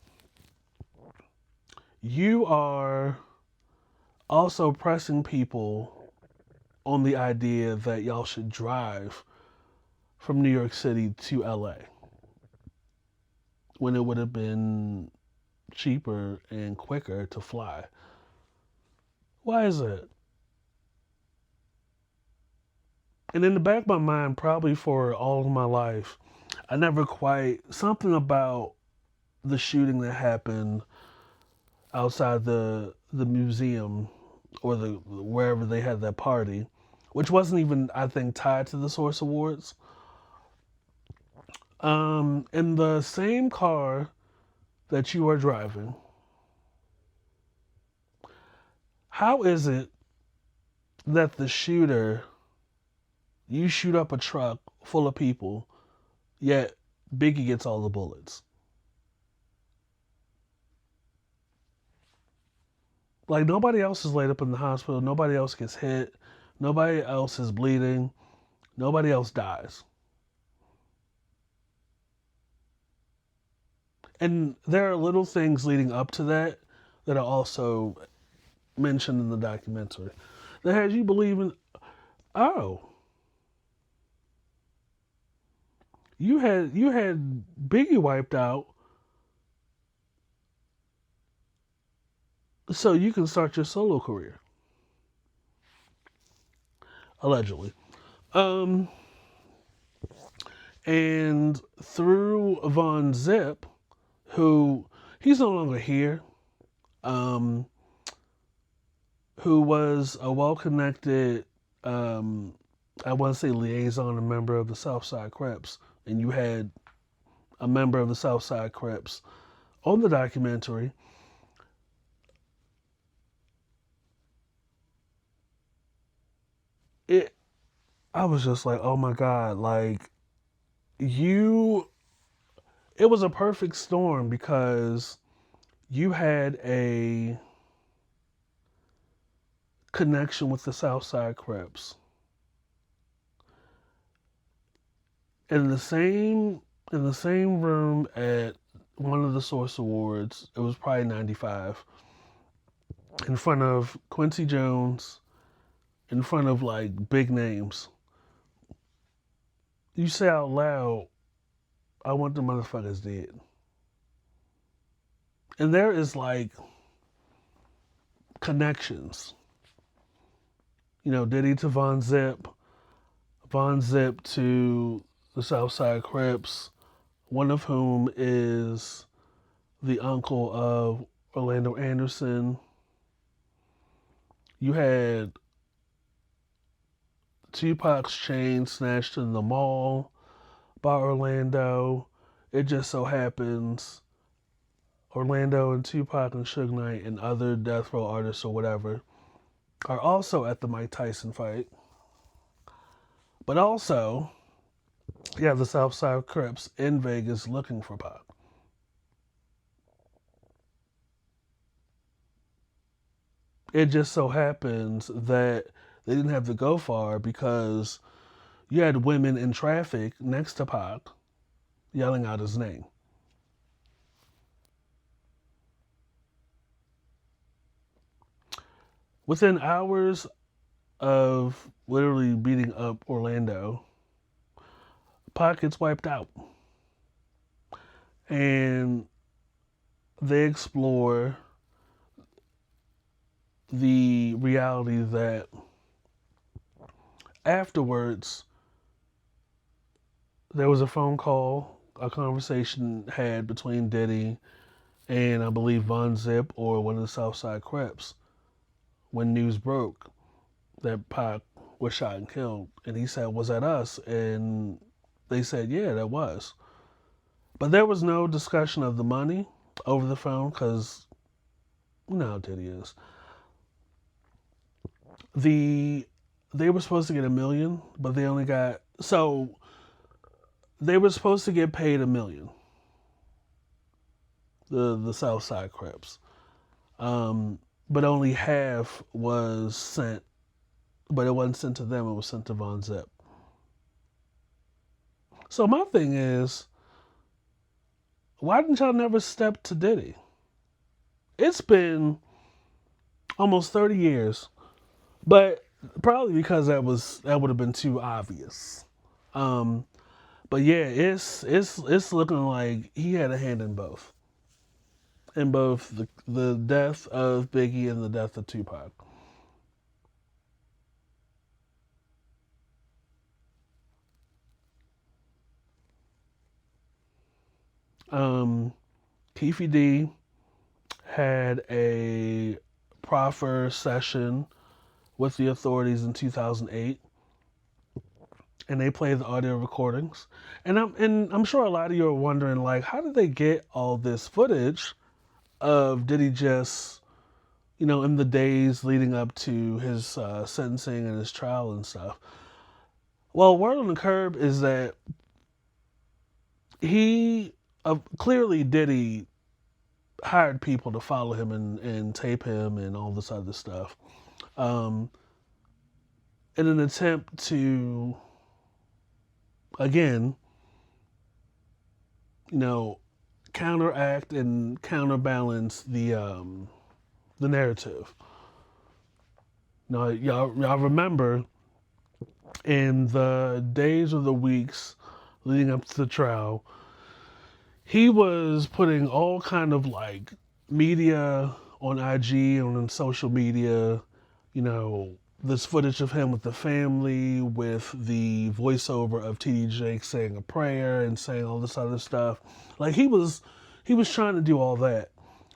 you are also pressing people on the idea that y'all should drive from New York City to LA when it would have been cheaper and quicker to fly. Why is it? And in the back of my mind, probably for all of my life, I never quite something about the shooting that happened outside the museum or the wherever they had that party, which wasn't even I think tied to the Source Awards. In the same car that you are driving, how is it that the shooter you shoot up a truck full of people, yet Biggie gets all the bullets? Like nobody else is laid up in the hospital, nobody else gets hit, nobody else is bleeding, nobody else dies. And there are little things leading up to that that are also mentioned in the documentary that has you believing, oh, you had Biggie wiped out, so you can start your solo career, allegedly. Um, and through Von Zip, who he's no longer here, um, who was a well-connected, I want to say liaison, a member of the Southside Crips, and you had a member of the Southside Crips on the documentary. It, I was just like, oh my god, like you. It was a perfect storm because you had a connection with the Southside Crips in the same room at one of the Source Awards. It was probably '95, in front of Quincy Jones, in front of like big names. You say out loud, "I want the motherfuckers dead," and there is like connections. Diddy to Von Zip, Von Zip to the Southside Crips, one of whom is the uncle of Orlando Anderson. You had Tupac's chain snatched in the mall by Orlando. It just so happens Orlando and Tupac and Suge Knight and other death row artists or whatever are also at the Mike Tyson fight. But also, you have the Southside Crips in Vegas looking for Pac. It just so happens that they didn't have to go far because you had women in traffic next to Pac yelling out his name. Within hours of literally beating up Orlando, Pac gets wiped out. And they explore the reality that afterwards there was a phone call, a conversation had between Diddy and I believe Von Zip or one of the Southside Crips when news broke that Pac was shot and killed. And he said, "Was that us?" And they said, "Yeah, that was." But there was no discussion of the money over the phone because you know how Diddy is. The They were supposed to get 1 million, but they only got they were supposed to get paid 1 million. The Southside Crips, but only half was sent. But it wasn't sent to them; it was sent to Von Zip. So my thing is, why didn't y'all never step to Diddy? It's been almost 30 years, but probably because that would have been too obvious. Um, but yeah, it's looking like he had a hand in both the death of Biggie and the death of Tupac. Keefe D had a proffer session with the authorities in 2008, and they played the audio recordings. And I'm sure a lot of you are wondering, like, how did they get all this footage of Diddy just, in the days leading up to his sentencing and his trial and stuff? Well, word on the curb is that he clearly Diddy hired people to follow him and tape him and all this other stuff, um, in an attempt to, again, counteract and counterbalance the narrative. Now, y'all remember in the days or the weeks leading up to the trial, he was putting all kind of like media on IG and on social media, this footage of him with the family, with the voiceover of TD Jakes saying a prayer and saying all this other stuff. Like he was trying to do all that.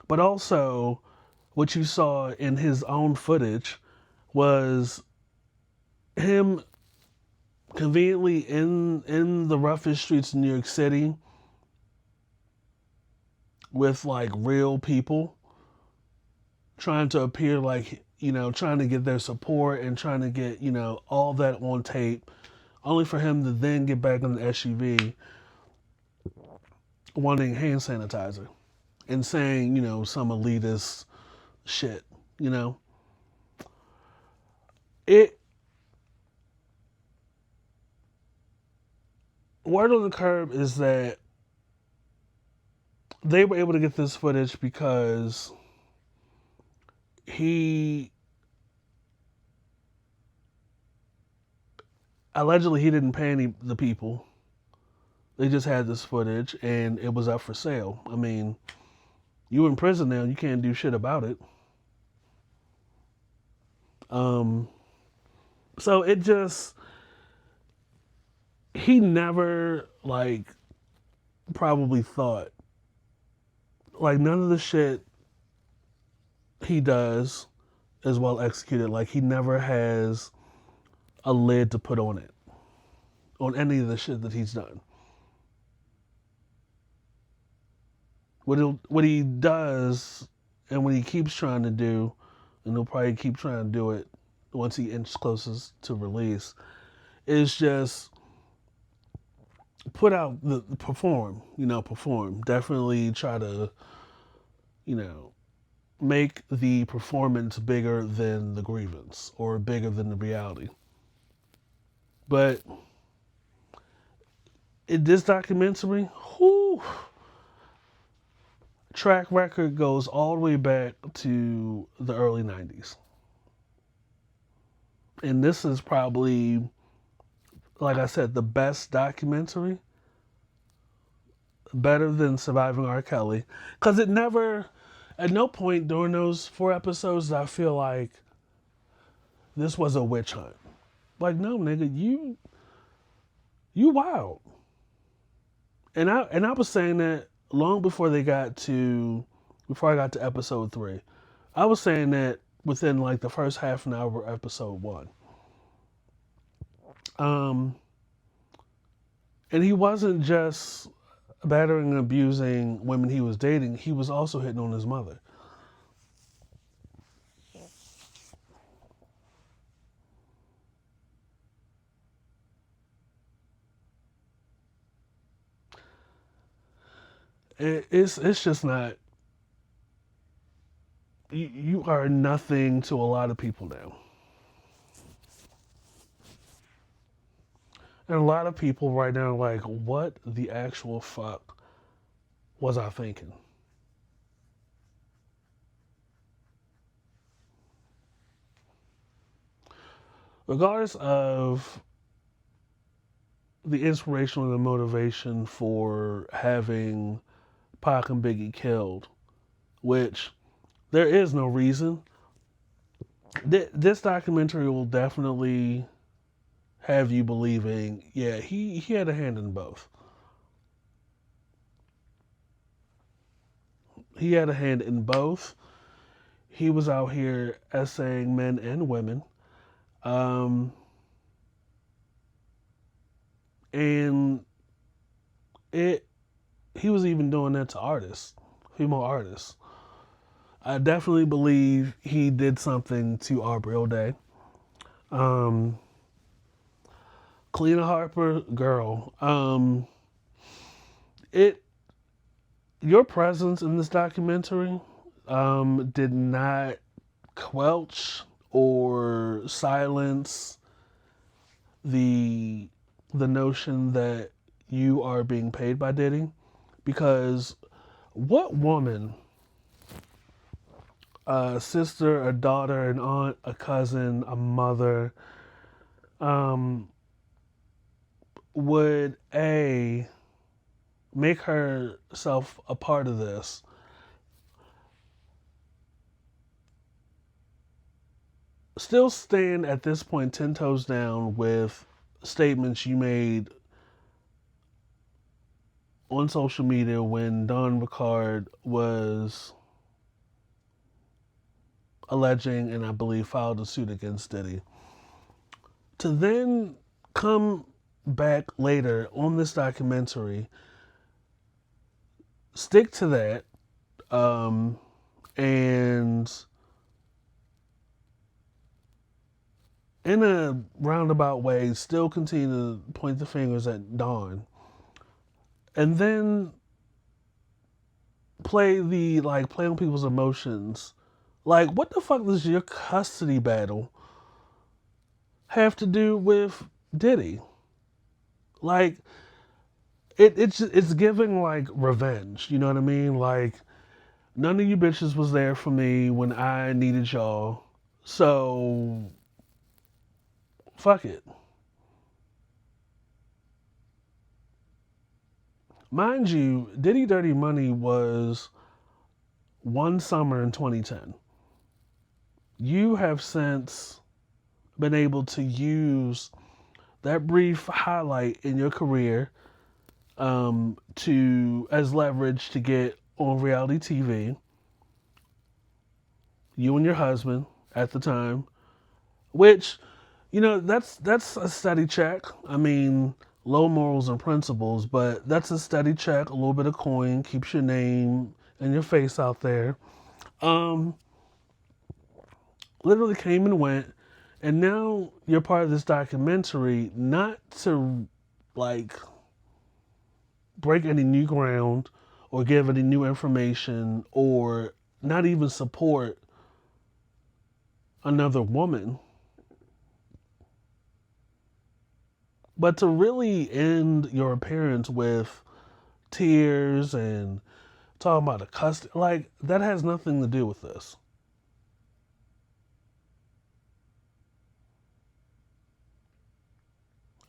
But also what you saw in his own footage was him conveniently in the roughest streets of New York City with like real people, trying to appear like, trying to get their support and trying to get, all that on tape, only for him to then get back in the SUV wanting hand sanitizer and saying, some elitist shit, It, word on the curb is that they were able to get this footage because he allegedly he didn't pay any the people. They just had this footage and it was up for sale. I mean, you in prison now, you can't do shit about it. So it just, he never like probably thought, like none of the shit he does is well executed. Like he never has a lid to put on it, on any of the shit that he's done. What he does and what he keeps trying to do, and he'll probably keep trying to do it once he inches closest to release, is just put out the perform. Definitely try to, make the performance bigger than the grievance or bigger than the reality. But in this documentary, track record goes all the way back to the early 90s. And this is probably, like I said, the best documentary. Better than Surviving R. Kelly. Because it never, at no point during those 4 episodes, did I feel like this was a witch hunt. Like, no, nigga, you wild. And I was saying that long before I got to episode 3. I was saying that within like the first half an hour of episode 1. And he wasn't just battering and abusing women he was dating, he was also hitting on his mother. It's just not, you are nothing to a lot of people now. And a lot of people right now are like, what the actual fuck was I thinking? Regardless of the inspiration and the motivation for having Pac and Biggie killed, which there is no reason, this documentary will definitely have you believing, yeah, he had a hand in both. He had a hand in both. He was out here essaying men and women. Um, and it he was even doing that to artists, female artists. I definitely believe he did something to Aubrey O'Day. Um, Kalina Harper, girl, it your presence in this documentary did not quelch or silence the the notion that you are being paid by Diddy, because what woman, a sister, a daughter, an aunt, a cousin, a mother, um, would make herself a part of this, still stand at this point 10 toes down with statements you made on social media when Don Ricard was alleging and I believe filed a suit against Diddy, to then come back later on this documentary, stick to that, and in a roundabout way still continue to point the fingers at Dawn, and then play on people's emotions. Like, what the fuck does your custody battle have to do with Diddy? Like, it's giving like revenge. You know what I mean? Like, none of you bitches was there for me when I needed y'all, so fuck it. Mind you, Diddy Dirty Money was one summer in 2010. You have since been able to use that brief highlight in your career to as leverage to get on reality TV. You and your husband at the time, which, you know, that's a steady check. I mean, low morals and principles, but that's a steady check. A little bit of coin keeps your name and your face out there. Literally came and went, and now you're part of this documentary, not to like break any new ground or give any new information or not even support another woman, but to really end your appearance with tears and talking about a custody. Like, that has nothing to do with this.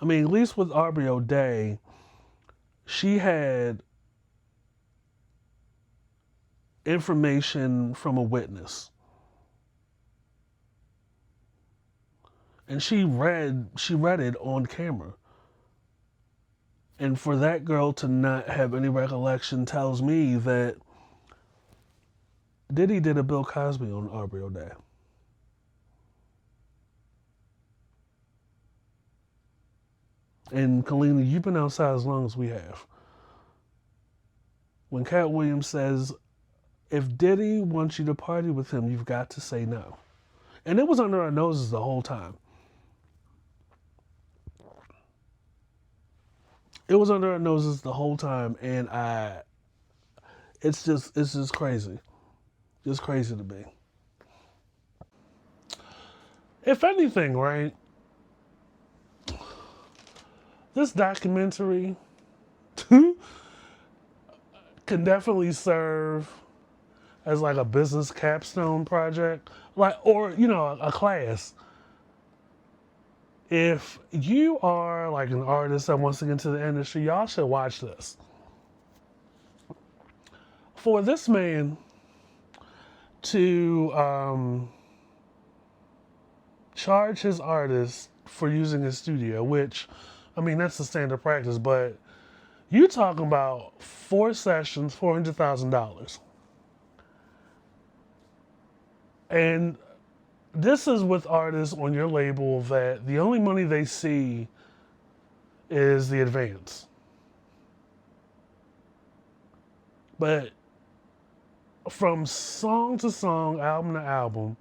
I mean, at least with Aubrey O'Day, she had information from a witness. And she read it on camera. And for that girl to not have any recollection tells me that Diddy did a Bill Cosby on Aubrey O'Day. And Kalina, you've been outside as long as we have. When Cat Williams says, if Diddy wants you to party with him, you've got to say no. And it was under our noses the whole time. It was under our noses the whole time, and it's just crazy. Just crazy to me. If anything, right, this documentary can definitely serve as like a business capstone project, like, or, you know, a class. If you are like an artist that wants to get into the industry, y'all should watch this. For this man to charge his artist for using his studio, which, I mean, that's the standard practice, but you talking about 4 sessions, $400,000. And this is with artists on your label that the only money they see is the advance. But from song to song, album to album,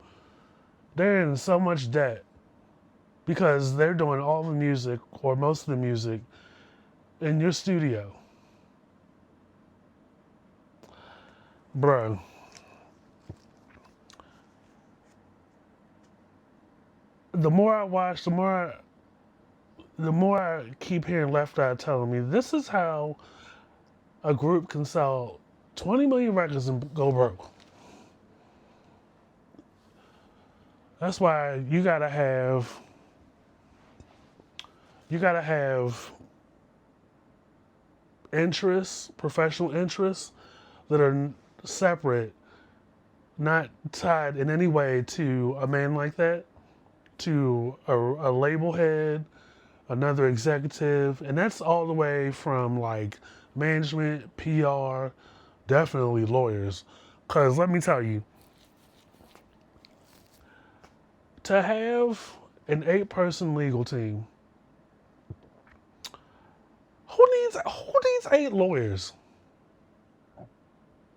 they're in so much debt because they're doing all the music or most of the music in your studio. Bro, the more I watch, the more I keep hearing Left Eye telling me this is how a group can sell 20 million records and go broke. That's why you gotta have interests, professional interests that are separate, not tied in any way to a man like that, to a label head, another executive, and that's all the way from like management, PR, definitely lawyers. Because let me tell you, to have an 8-person legal team, who needs 8 lawyers?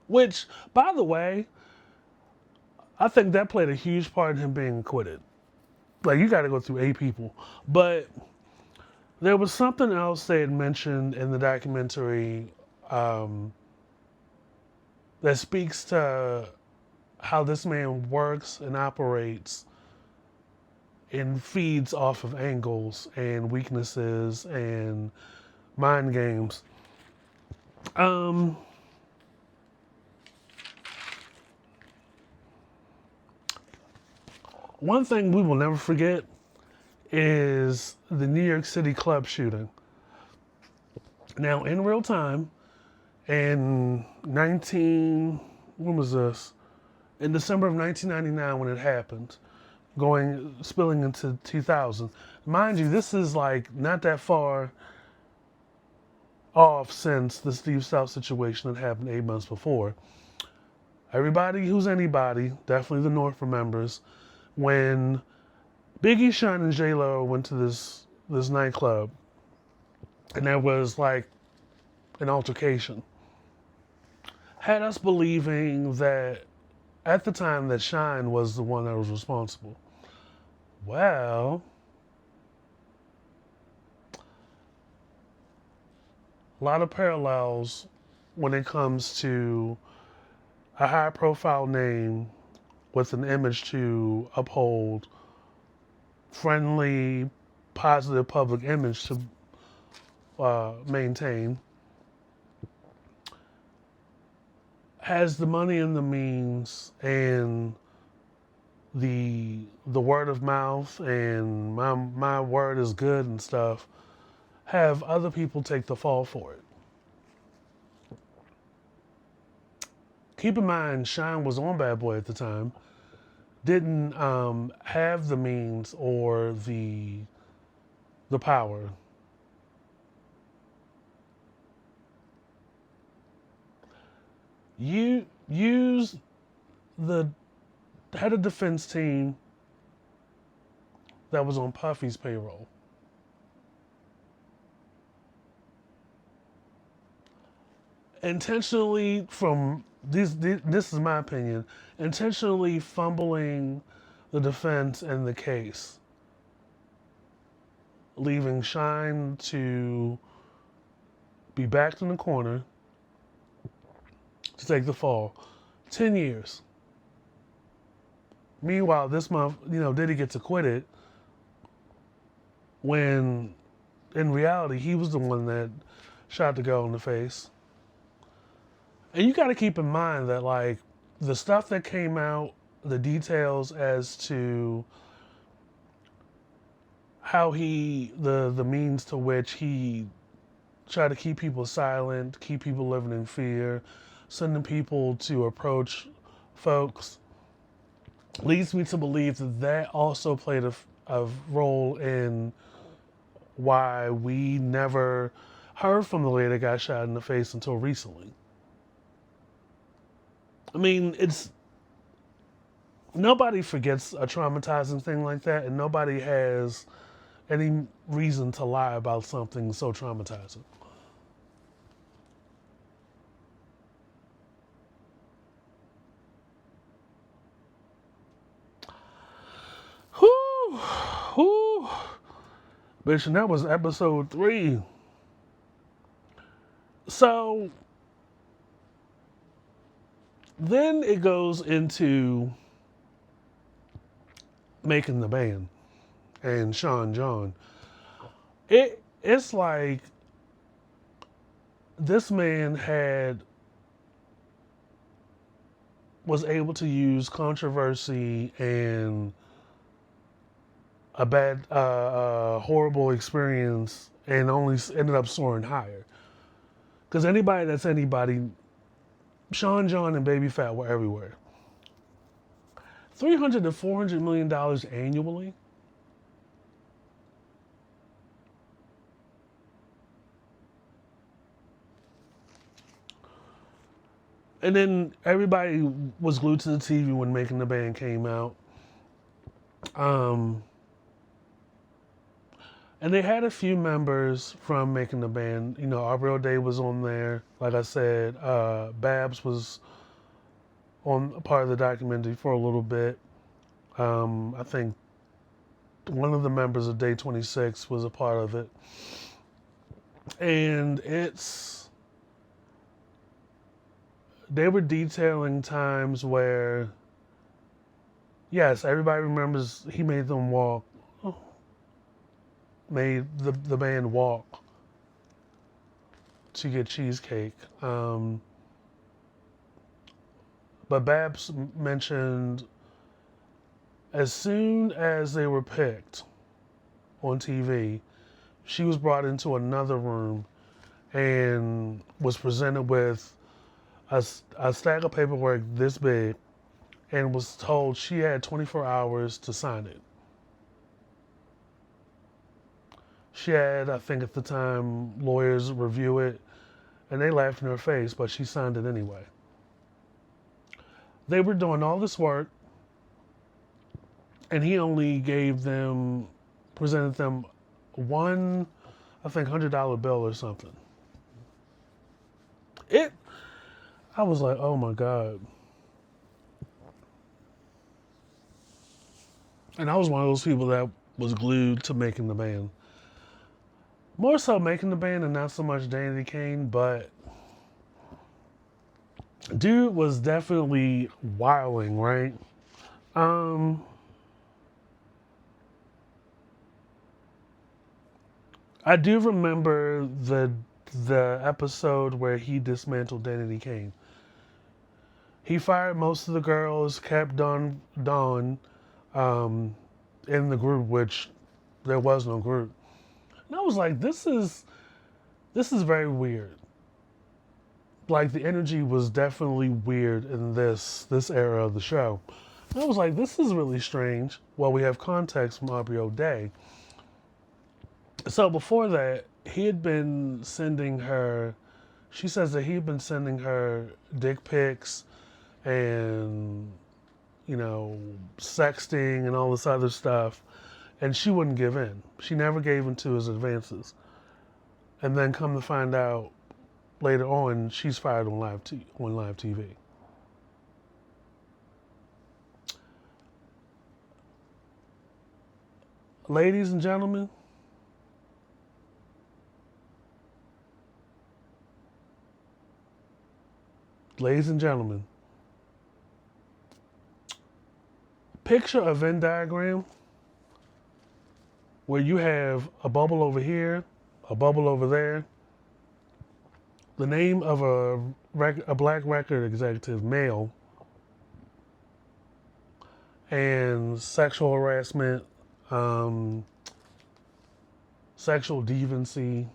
Which, by the way, I think that played a huge part in him being acquitted. Like you got to go through 8 people, but there was something else they had mentioned in the documentary um, that speaks to how this man works and operates and feeds off of angles and weaknesses and mind games. Um, One thing we will never forget is the New York City club shooting. Now, in real time, in when was this? In December of 1999 when it happened, spilling into 2000. Mind you, this is like not that far off since the Steve South situation that happened 8 months before. Everybody who's anybody, definitely the North remembers, when Biggie, Sean, and J Lo went to this nightclub, and there was like an altercation. Had us believing that at the time that Shine was the one that was responsible. Well, a lot of parallels when it comes to a high profile name with an image to uphold, friendly, positive public image to maintain, has the money and the means and the word of mouth and my word is good and stuff, have other people take the fall for it. Keep in mind, Shine was on Bad Boy at the time, didn't have the means or the power. You use the head of defense team that was on Puffy's payroll. Intentionally, from this is my opinion, intentionally fumbling the defense and the case, leaving Shine to be backed in the corner to take the fall. 10 years. Meanwhile, this month, Diddy gets acquitted when in reality he was the one that shot the girl in the face. And you got to keep in mind that like the stuff that came out, the details as to how the means to which he tried to keep people silent, keep people living in fear, sending people to approach folks, leads me to believe that that also played a role in why we never heard from the lady that got shot in the face until recently. I mean, nobody forgets a traumatizing thing like that, and nobody has any reason to lie about something so traumatizing. Whew, whew. Bitch, and that was episode 3. So then it goes into making the band and Sean John. It's like this man was able to use controversy and a bad, horrible experience and only ended up soaring higher. Because anybody that's anybody, Sean John and Baby Fat were everywhere. $300 to $400 million annually. And then everybody was glued to the TV when Making the Band came out. And they had a few members from Making the Band. You know, Real Day was on there. Like I said, Babs was on a part of the documentary for a little bit. I think one of the members of Day 26 was a part of it. And they were detailing times where, yes, everybody remembers he made them walk, made the band walk to get cheesecake. But Babs mentioned as soon as they were picked on TV, she was brought into another room and was presented with a stack of paperwork this big and was told she had 24 hours to sign it. She had, I think at the time, lawyers review it, and they laughed in her face, but she signed it anyway. They were doing all this work, and he only presented them one, I think, $100 bill or something. I was like, oh my God. And I was one of those people that was glued to Making the Band. More so Making the Band and not so much Danity Kane, but dude was definitely wilding, right? I do remember the episode where he dismantled Danity Kane. He fired most of the girls, kept Dawn in the group, which there was no group. And I was like, this is very weird. Like the energy was definitely weird in this era of the show. And I was like, this is really strange. Well, we have context from Aubrey O'Day. So before that, he had been sending her, she says that he had been sending her dick pics and, you know, sexting and all this other stuff. And she wouldn't give in. She never gave in to his advances. And then come to find out later on, she's fired on live TV. Ladies and gentlemen, picture a Venn diagram where you have a bubble over here, a bubble over there, the name of a black record executive, male, and sexual harassment, sexual deviancy,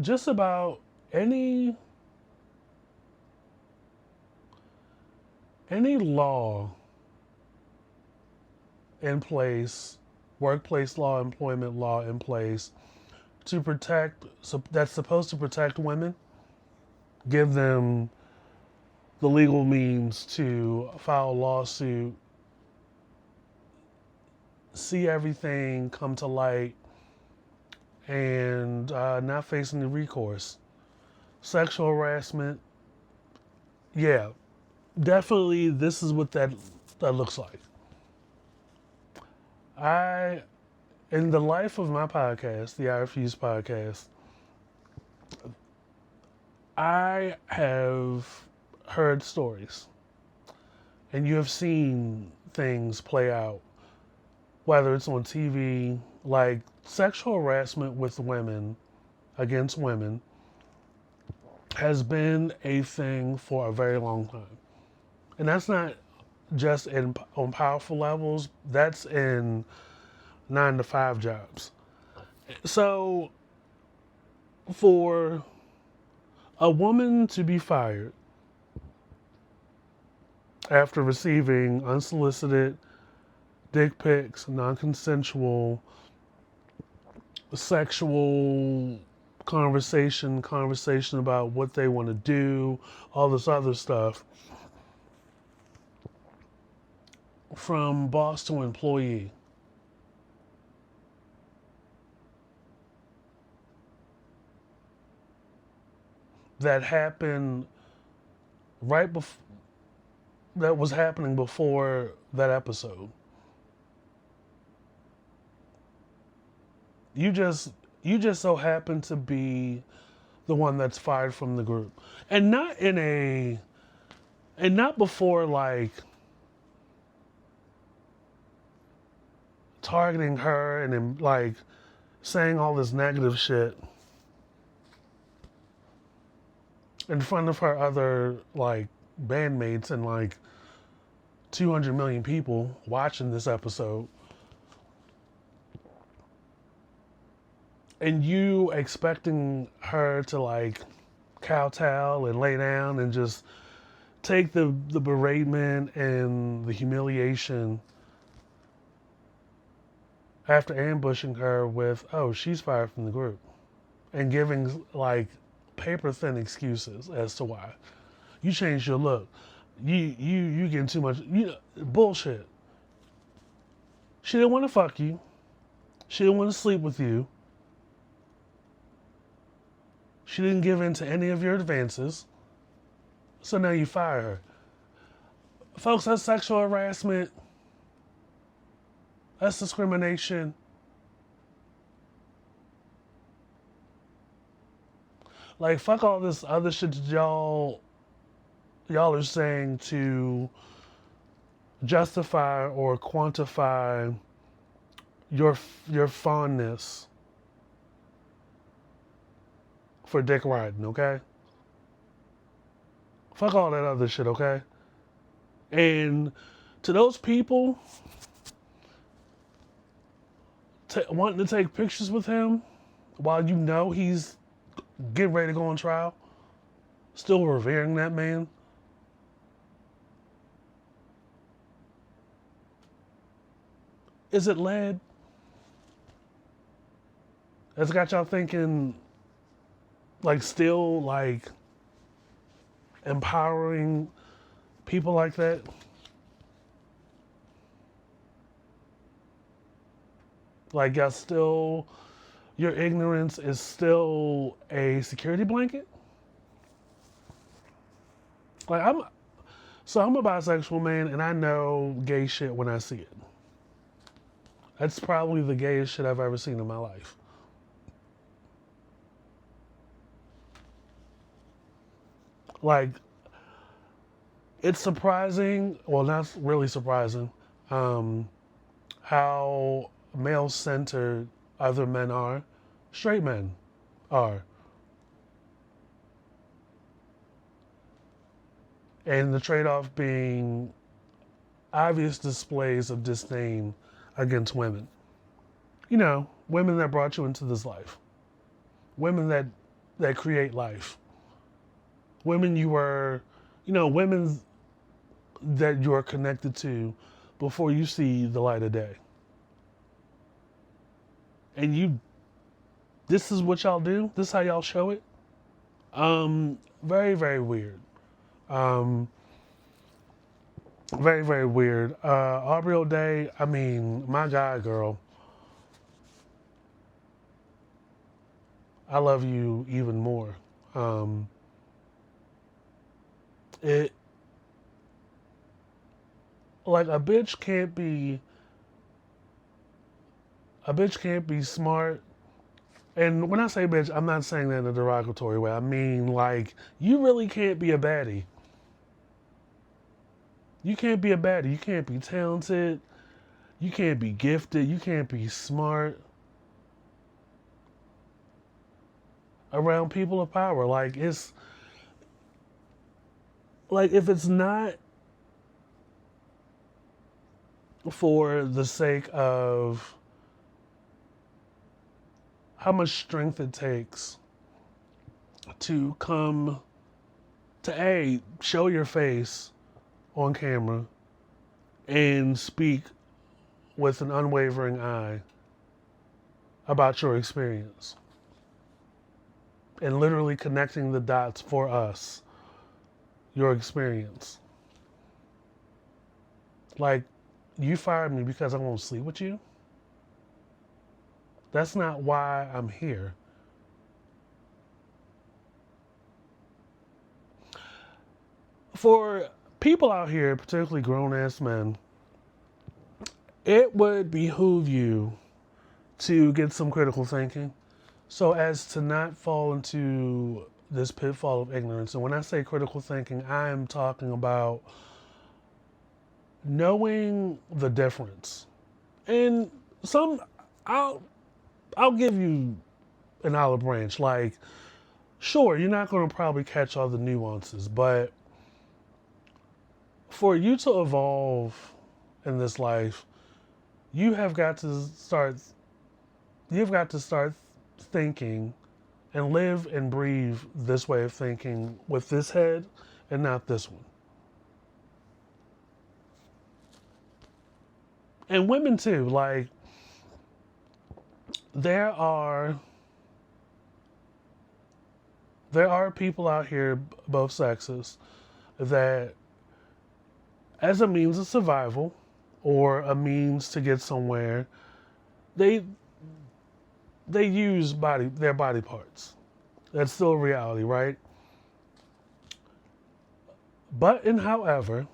just about any law in place, workplace law, employment law in place to protect, that's supposed to protect women, give them the legal means to file a lawsuit, see everything come to light, and not face any recourse. Sexual harassment, yeah, definitely this is what that looks like. I In the life of my podcast, the I Refuse podcast, I have heard stories and you have seen things play out, whether it's on TV, like sexual harassment with women, against women, has been a thing for a very long time. And that's not just on powerful levels, that's in 9 to 5 jobs. So for a woman to be fired after receiving unsolicited dick pics, non-consensual sexual conversation about what they want to do, all this other stuff, from boss to employee, that happened right before, that was happening before that episode. You just so happen to be the one that's fired from the group. And not before like targeting her and then like saying all this negative shit in front of her other like bandmates and like 200 million people watching this episode. And you expecting her to like kowtow and lay down and just take the beratement and the humiliation after ambushing her with, oh, she's fired from the group, and giving like paper thin excuses as to why. You changed your look. You getting too much, bullshit. She didn't want to fuck you. She didn't want to sleep with you. She didn't give in to any of your advances. So now you fire her. Folks, that's sexual harassment. That's discrimination. Like, fuck all this other shit that y'all are saying to justify or quantify your fondness for dick riding, okay? Fuck all that other shit, okay? And to those people wanting to take pictures with him while you know he's getting ready to go on trial, still revering that man, is it lead? That's got y'all thinking, like, still, like, empowering people like that? Like, y'all still, your ignorance is still a security blanket? Like, I'm a bisexual man, and I know gay shit when I see it. That's probably the gayest shit I've ever seen in my life. Like, it's surprising, well, not really surprising, how male-centered other men are, straight men are. And the trade-off being obvious displays of disdain against women. You know, women that brought you into this life. Women that create life. Women women that you are connected to before you see the light of day. And this is what y'all do? This is how y'all show it? Very, very weird. Um, very, very weird. Aubrey O'Day, I mean, my God, girl, I love you even more. Um, it like a bitch can't be smart. And when I say bitch, I'm not saying that in a derogatory way. I mean, like, you really can't be a baddie. You can't be a baddie. You can't be talented. You can't be gifted. You can't be smart around people of power. Like if it's not for the sake of how much strength it takes to come to show your face on camera and speak with an unwavering eye about your experience and literally connecting the dots for us, your experience. Like, you fired me because I won't sleep with you? That's not why I'm here. For people out here, particularly grown ass men, it would behoove you to get some critical thinking so as to not fall into this pitfall of ignorance. And when I say critical thinking, I am talking about knowing the difference. And some, I'll I'll give you an olive branch. Like, sure, you're not going to probably catch all the nuances, but for you to evolve in this life, you have got to start. You've got to start thinking and live and breathe this way of thinking with this head and not this one. And women too. Like, there are there are people out here, both sexes, that as a means of survival or a means to get somewhere, they they use their body parts. That's still a reality, right? But in however,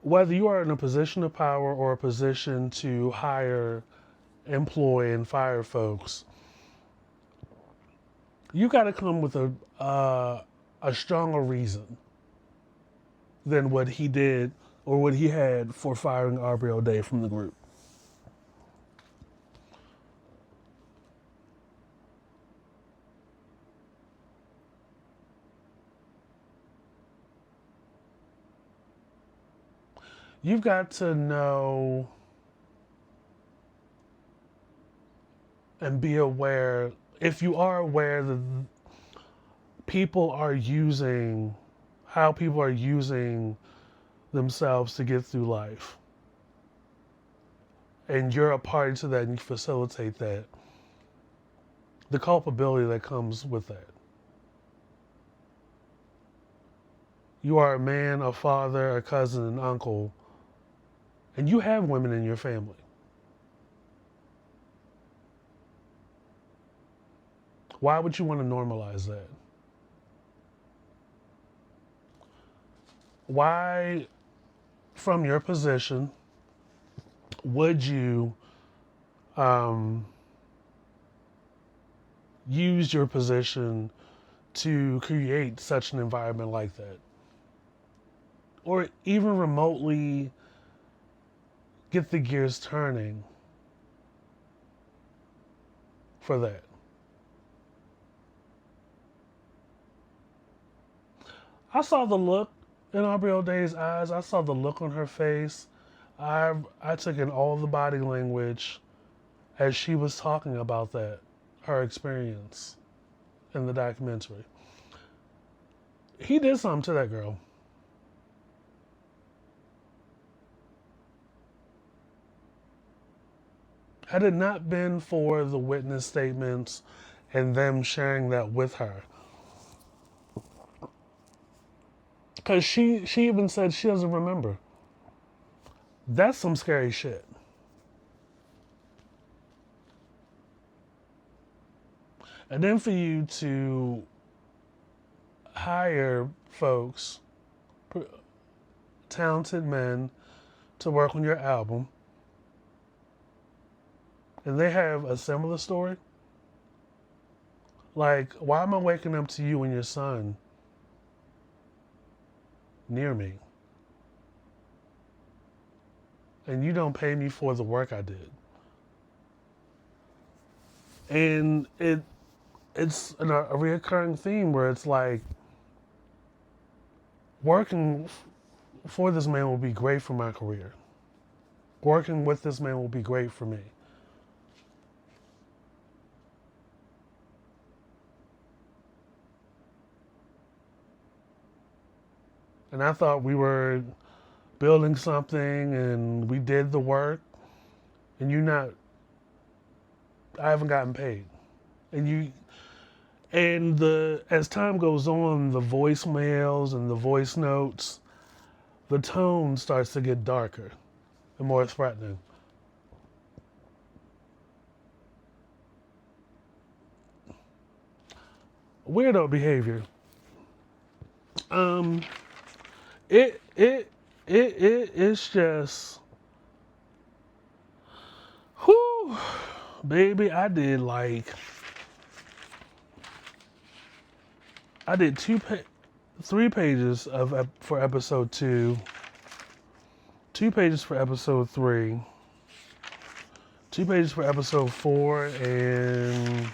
whether you are in a position of power or a position to hire, employ, and fire folks, you got to come with a stronger reason than what he did or what he had for firing Aubrey O'Day from the group. You've got to know and be aware, if you are aware that people are using, how people are using themselves to get through life, and you're a party to that and you facilitate that, the culpability that comes with that. You are a man, a father, a cousin, an uncle, and you have women in your family. Why would you want to normalize that? Why, from your position, would you um, use your position to create such an environment like that? Or even remotely get the gears turning for that? I saw the look in Aubrey O'Day's eyes. I saw the look on her face. I took in all the body language as she was talking about that, her experience in the documentary. He did something to that girl. Had it not been for the witness statements and them sharing that with her, Because she even said she doesn't remember. That's some scary shit. And then for you to hire folks, talented men, to work on your album, and they have a similar story. Like, why am I waking up to you and your son near me? And you don't pay me for the work I did. And it's a reoccurring theme where it's like, working for this man will be great for my career. Working with this man will be great for me. And I thought we were building something and we did the work, and I haven't gotten paid. And as time goes on, the voicemails and the voice notes, the tone starts to get darker and more threatening. Weirdo behavior. Um, it's just, whew, baby. I did 3 pages for episode 2, 2 pages for episode 3, 2 pages for episode 4, and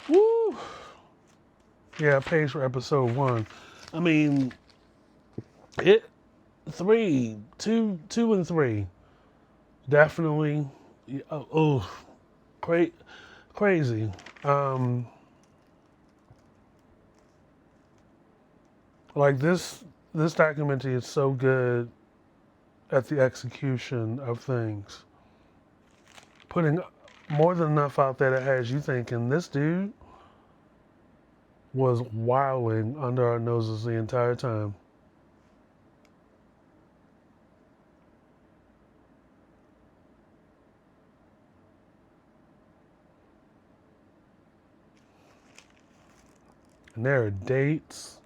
woo, yeah, a page for episode 1. I mean, two and 3, definitely. Crazy. Like this documentary is so good at the execution of things, putting more than enough out there that has you thinking this dude was wilding under our noses the entire time. And there are dates.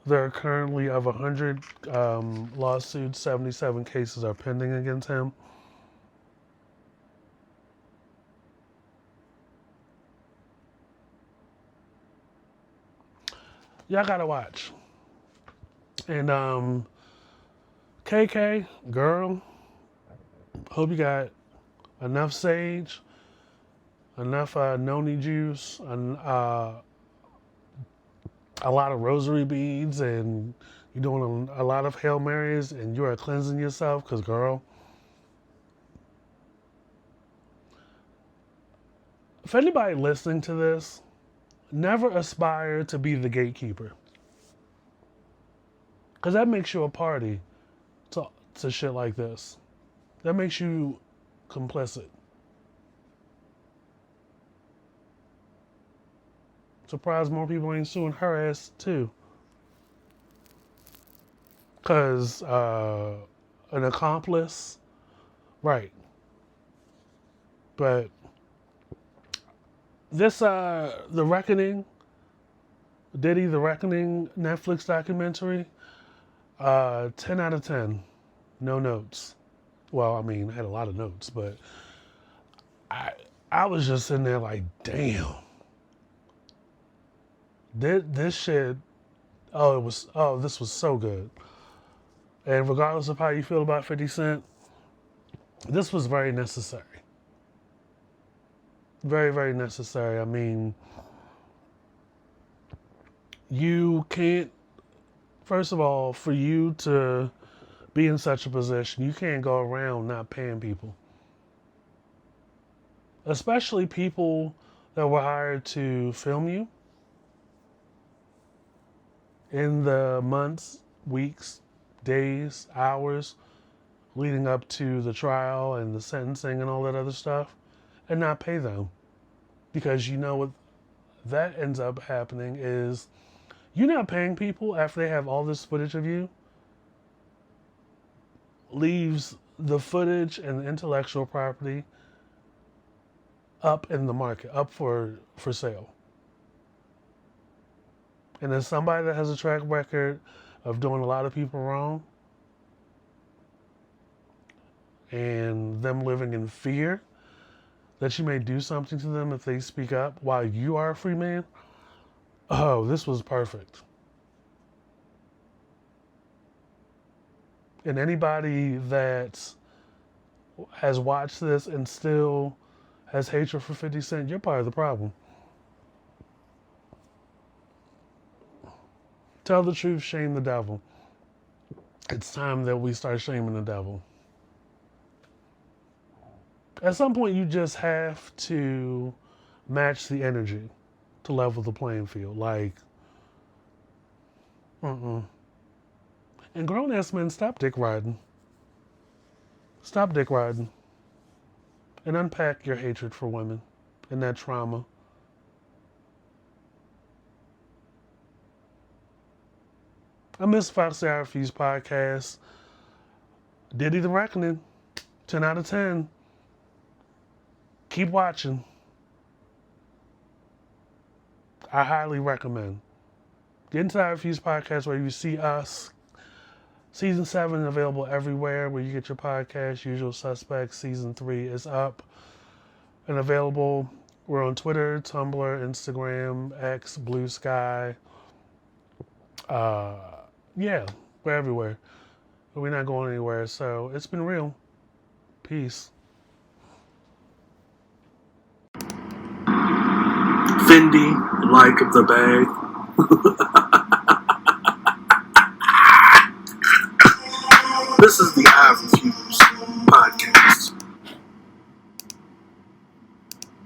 There are currently, of 100 lawsuits, 77 cases are pending against him. Y'all gotta watch. And KK, girl, hope you got enough sage, enough noni juice, and a lot of rosary beads, and you're doing a lot of Hail Marys, and you are cleansing yourself, because, girl, if anybody listening to this, never aspire to be the gatekeeper, because that makes you a party to shit like this. That makes you complicit. Surprised more people ain't suing her ass too. Because an accomplice, right. But this, The Reckoning, Diddy, The Reckoning Netflix documentary, 10 out of 10. No notes. Well, I mean, I had a lot of notes, but I was just in there like, damn. This shit, this was so good. And regardless of how you feel about 50 Cent, this was very necessary. Very, very necessary. I mean, you can't, first of all, for you to be in such a position, you can't go around not paying people. Especially people that were hired to film you in the months, weeks, days, hours leading up to the trial and the sentencing and all that other stuff, and not pay them. Because you know what that ends up happening is You're not paying people after they have all this footage of you. Leaves the footage and the intellectual property up in the market, up for sale. And as somebody that has a track record of doing a lot of people wrong and them living in fear that you may do something to them if they speak up while you are a free man, oh, this was perfect. And anybody that has watched this and still has hatred for 50 Cent, you're part of the problem. Tell the truth, shame the devil. It's time that we start shaming the devil. At some point, you just have to match the energy to level the playing field. Like, And grown-ass men, stop dick riding. Stop dick riding. And unpack your hatred for women and that trauma. I miss Foxy RFU's podcast. Diddy the Reckoning. 10 out of 10. Keep watching. I highly recommend. Get into RFU's podcast where you see us. Season 7 available everywhere where you get your podcast. Usual Suspects. Season 3 is up and available. We're on Twitter, Tumblr, Instagram, X, Blue Sky. Yeah, we're everywhere. But we're not going anywhere. So it's been real. Peace. Fendi, like the bag. This is the I Refuse.